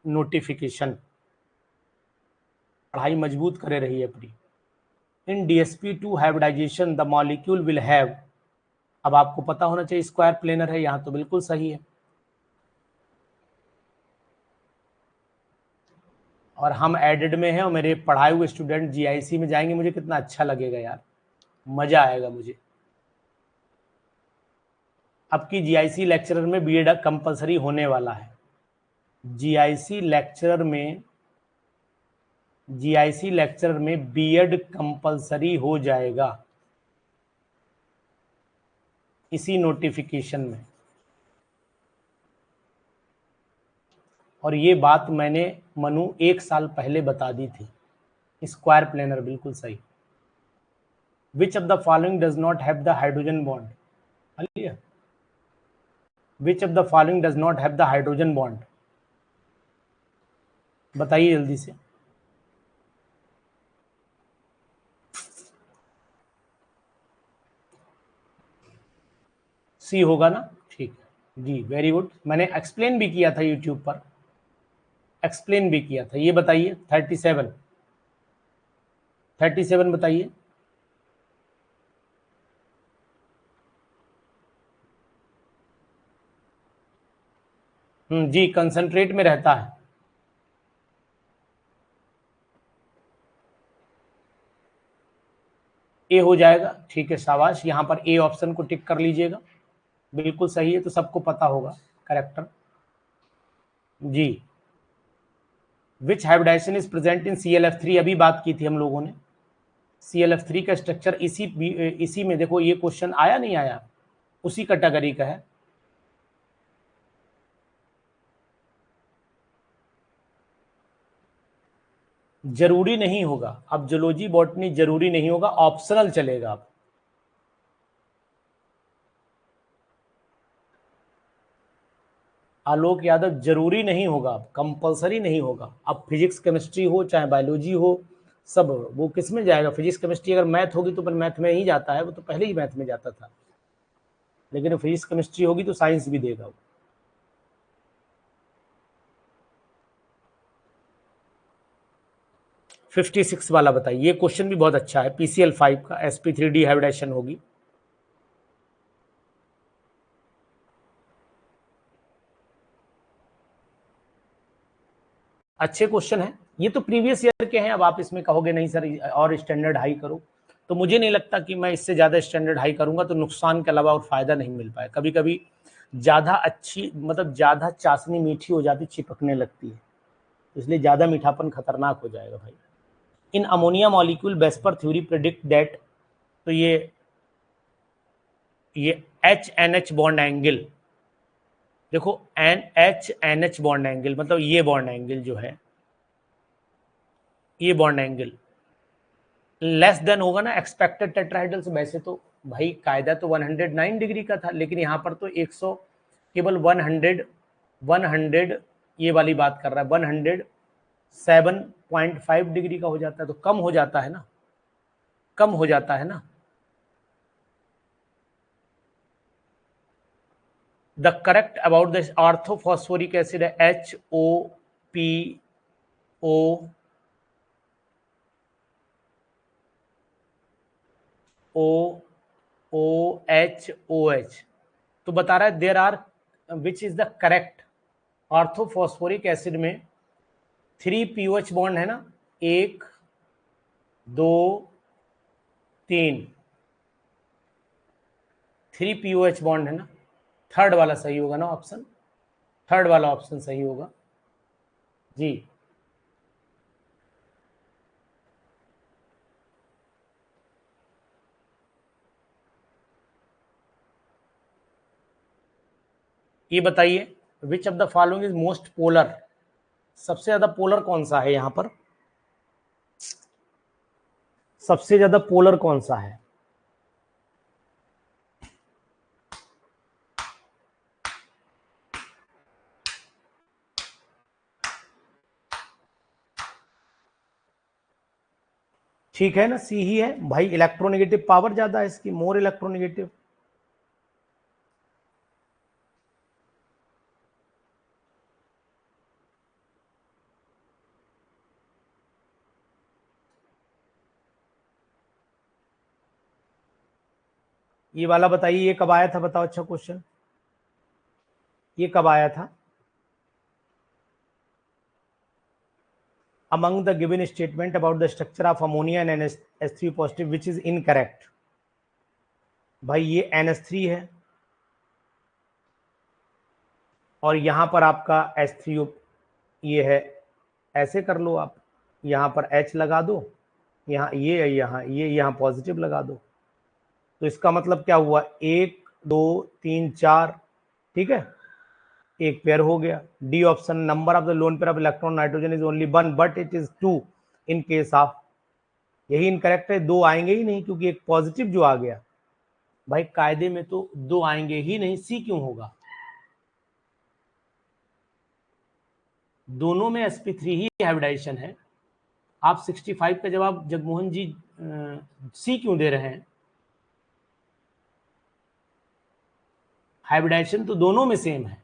[SPEAKER 1] नोटिफिकेशन। पढ़ाई मजबूत करे रही है अपनी। In DsP2 hybridisation the molecule will have, अब आपको पता होना चाहिए स्क्वायर प्लेनर है, यहाँ तो बिल्कुल सही है। और हम एडेड में हैं और मेरे पढ़ाए हुए स्टूडेंट जीआईसी में जाएंगे, मुझे कितना अच्छा लगेगा यार, मजा आएगा मुझे। अब की जीआईसी लेक्चरर में बीएड कंपलसरी होने वाला है। जीआईसी लेक्चरर में बीएड कंपलसरी हो जाएगा इसी नोटिफिकेशन में। और ये बात मैंने मनु 1 साल पहले बता दी थी। स्क्वायर प्लेनर बिल्कुल सही। विच of the following does not have the hydrogen bond, which of the following does not have the hydrogen bond, बताइए जल्दी से। सी होगा ना, ठीक है जी, वेरी गुड। मैंने एक्सप्लेन भी किया था यूट्यूब पर, एक्सप्लेन भी किया था। ये बताइए 37, 37 बताइए। जी, कंसंट्रेट में रहता है। ए हो जाएगा, ठीक है, शाबाश। यहाँ पर ए ऑप्शन को टिक कर लीजिएगा, बिल्कुल सही है, तो सबको पता होगा करेक्टर जी। Which hybridisation is present in ClF3, अभी बात की थी हम लोगों ने। ClF3 का स्ट्रक्चर इसी में देखो, ये क्वेश्चन आया नहीं आया, उसी कैटेगरी का है। जरूरी नहीं होगा, अब जूलॉजी बॉटनी जरूरी नहीं होगा, ऑप्शनल चलेगा। अब आलोक यादव जरूरी नहीं होगा, अब कंपलसरी नहीं होगा। अब फिजिक्स केमिस्ट्री हो चाहे बायोलॉजी हो, सब वो किस में जाएगा। फिजिक्स केमिस्ट्री अगर मैथ होगी तो फिर मैथ में ही जाता है, वो तो पहले ही मैथ में जाता था, लेकिन फिजिक्स केमिस्ट्री होगी तो साइंस भी देगा वो। 56 वाला बताइए, ये क्वेश्चन भी बहुत अच्छा है। PCl5 का sp3 हाइब्रिडाइजेशन होगी। अच्छे क्वेश्चन है, ये तो प्रीवियस ईयर के हैं। अब आप इसमें कहोगे नहीं सर और स्टैंडर्ड हाई करो, तो मुझे नहीं लगता कि मैं इससे ज़्यादा स्टैंडर्ड हाई करूंगा तो नुकसान के अलावा और फायदा नहीं मिल पाए। कभी कभी ज़्यादा अच्छी, मतलब ज़्यादा चाशनी मीठी हो जाती, चिपकने लगती है, इसलिए ज़्यादा मीठापन खतरनाक हो जाएगा भाई। In ammonia molecule VSEPR theory predict that, तो ये HNH बॉन्ड एंगल, देखो NH बॉन्ड एंगल मतलब ये बॉन्ड एंगल जो है, ये बॉन्ड एंगल लेस देन होगा ना एक्सपेक्टेड टेट्राहेड्रल से। वैसे तो भाई कायदा तो 109 डिग्री का था, लेकिन यहाँ पर तो 100 केवल 100 ये वाली बात कर रहा है, 107.5 डिग्री का हो जाता है, तो कम हो जाता है ना, कम हो जाता है ना। The correct about the orthophosphoric acid है HOPOOHOH, तो बता रहा है there are, which is the correct orthophosphoric acid में 3 pOH बॉन्ड है ना, 1 2 3, 3 pOH बॉन्ड है ना, थर्ड वाला सही होगा ना ऑप्शन, थर्ड वाला ऑप्शन सही होगा जी। ये बताइए विच of the following is most polar, सबसे ज्यादा पोलर कौन सा है यहां पर, सबसे ज्यादा पोलर कौन सा है। ठीक है ना, सी ही है भाई, इलेक्ट्रोनेगेटिव पावर ज्यादा है इसकी, मोर इलेक्ट्रोनेगेटिव। ये वाला बताइए, ये कब आया था बताओ, अच्छा क्वेश्चन, ये कब आया था। among the given statement about the structure of ammonia and NH3 positive which is incorrect, भाई ये NH3 है और यहां पर आपका H3O ये है, ऐसे कर लो आप, यहां पर H लगा दो, यहाँ ये यहाँ पॉजिटिव लगा दो, तो इसका मतलब क्या हुआ, 1 2 3 4, ठीक है, एक पेयर हो गया। D option, number of the lone pair of electron nitrogen is only 1 but it is 2 in case of, यही इनकरेक्ट है, 2 आएंगे ही नहीं क्योंकि एक पॉजिटिव जो आ गया, भाई कायदे में तो 2 आएंगे ही नहीं, सी क्यों होगा, दोनों में sp3 ही हाइब्रिडाइजेशन है। आप 65 का जवाब जगमोहन जी सी क्यों दे रहे हैं? हाइब्रिडाइजेशन तो दोनों में सेम है।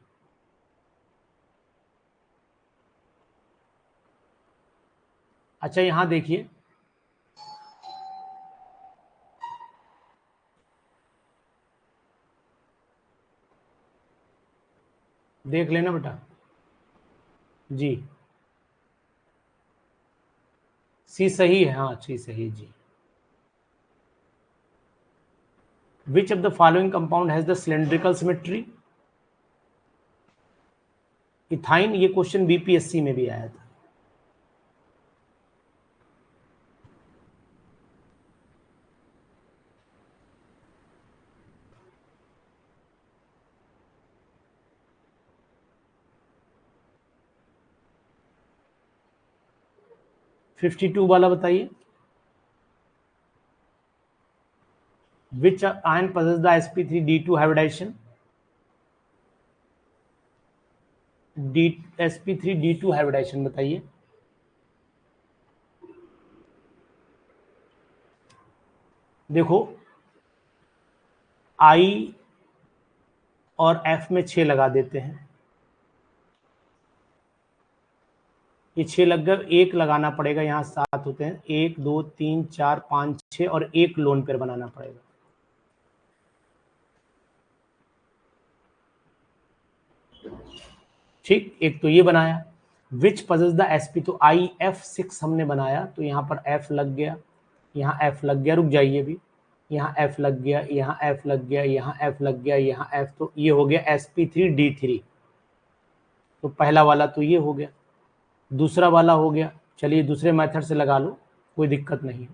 [SPEAKER 1] अच्छा यहां देखिए, देख लेना बेटा जी, सी सही है, हाँ सी सही जी। Which of the following compound has the cylindrical symmetry? Ethyne, ये क्वेश्चन बीपीएससी में भी आया था। फिफ्टी टू वाला बताइए। Which ion possess the sp3d2 hybridization? sp3d2 hybridisation बताइए। देखो I और F में 6 लगा देते हैं, ये 6 लग गए, एक लगाना पड़ेगा, यहाँ 7 होते हैं, 1 2 3 4 5 6 और एक लोन पेयर बनाना पड़ेगा। ठीक, एक तो ये बनाया। विच पजेस द एसपी, तो IF6 हमने बनाया, तो यहाँ पर F लग गया, यहाँ F लग गया, रुक जाइए भी, यहाँ F लग गया, यहाँ F लग गया, यहाँ F लग गया, यहाँ F, तो ये हो गया sp3d3। तो पहला वाला तो ये हो गया, दूसरा वाला हो गया, चलिए दूसरे मेथड से लगा लो, कोई दिक्कत नहीं है।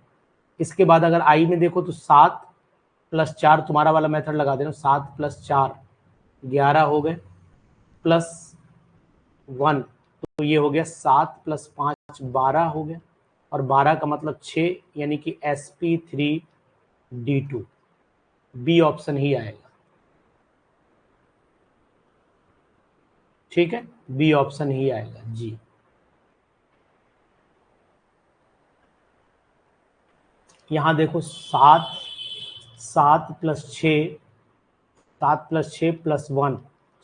[SPEAKER 1] इसके बाद अगर आई में देखो तो 7 + 4, तुम्हारा वाला मेथड लगा देना, 7 + 4 11 हो गए, +1, तो ये हो गया 7 + 5 12 हो गया, और 12 का मतलब 6, यानी कि sp3d2, बी ऑप्शन ही आएगा। ठीक है, बी ऑप्शन ही आएगा जी। यहां देखो 7 7 + 6 7 + 6 + 1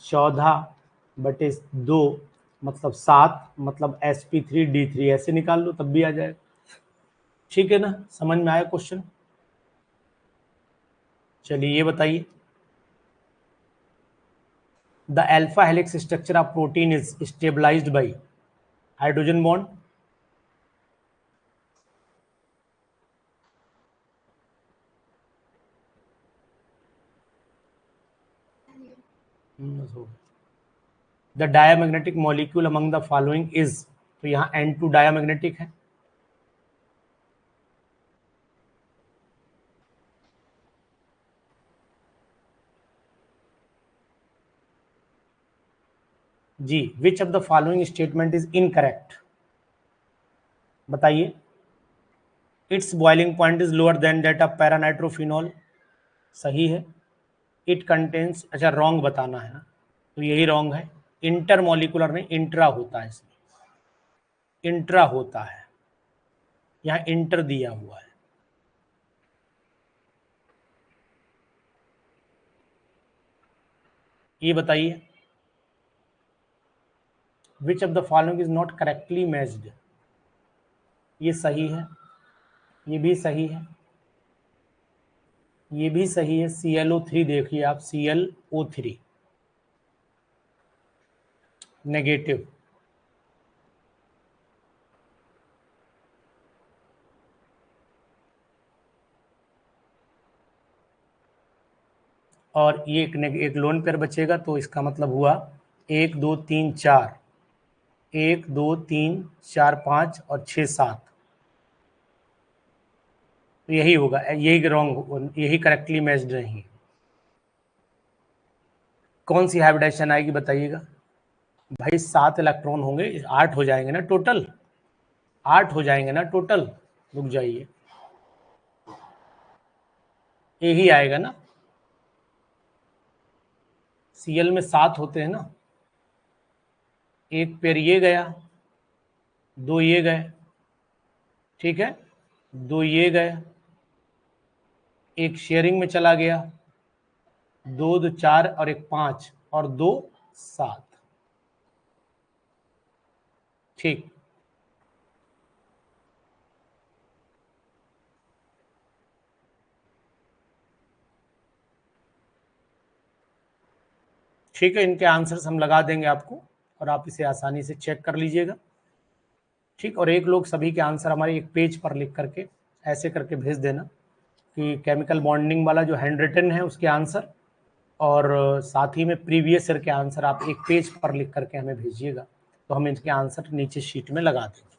[SPEAKER 1] 14/2, मतलब 7, मतलब sp3d3, ऐसे निकाल लो तब भी आ जाएगा। ठीक है ना, समझ में आया क्वेश्चन? चलिए ये बताइए, the alpha helix structure of protein is stabilised by hydrogen bond. The diamagnetic molecule among the following is, तो यहाँ N2 डायमैग्नेटिक है। जी, which of the following statement is incorrect? बताइए। It's boiling point is lower than that of paranitrophenol, सही है। It contains, अच्छा wrong बताना है ना, तो यही रॉन्ग है। इंटर मॉलिकुलर नहीं, इंट्रा होता है इसमें, इंट्रा होता है, यहाँ इंटर दिया हुआ है। ये बताइए, विच of the following is not correctly matched? ये सही है, ये भी सही है, ये भी सही है। ClO3 देखिए आप, ClO3 नेगेटिव, और ये एक लोन पेयर बचेगा, तो इसका मतलब हुआ 1 2 3 4, 1 2 3 4 5 और 6 7, तो यही होगा, यही रॉन्ग, यही करेक्टली मैच्ड नहीं। कौन सी हाइब्रिडाइजेशन आएगी बताइएगा? भाई 7 इलेक्ट्रॉन होंगे, 8 हो जाएंगे ना टोटल, 8 हो जाएंगे ना टोटल, रुक जाइए, यही आएगा ना, Cl में 7 होते हैं ना, एक पेयर ये गया, 2 ये गए, ठीक है, 2 ये गए, एक शेयरिंग में चला गया, 2 2 4 और एक 5 और 2 7। ठीक, ठीक है, इनके आंसर्स हम लगा देंगे आपको और आप इसे आसानी से चेक कर लीजिएगा। ठीक, और एक लोग सभी के आंसर हमारे एक पेज पर लिख करके ऐसे करके भेज देना कि केमिकल बॉन्डिंग वाला जो हैंड रिटन है उसके आंसर, और साथ ही में प्रीवियस ईयर के आंसर आप एक पेज पर लिख करके हमें भेजिएगा, तो हम इनके आंसर नीचे शीट में लगा देंगे।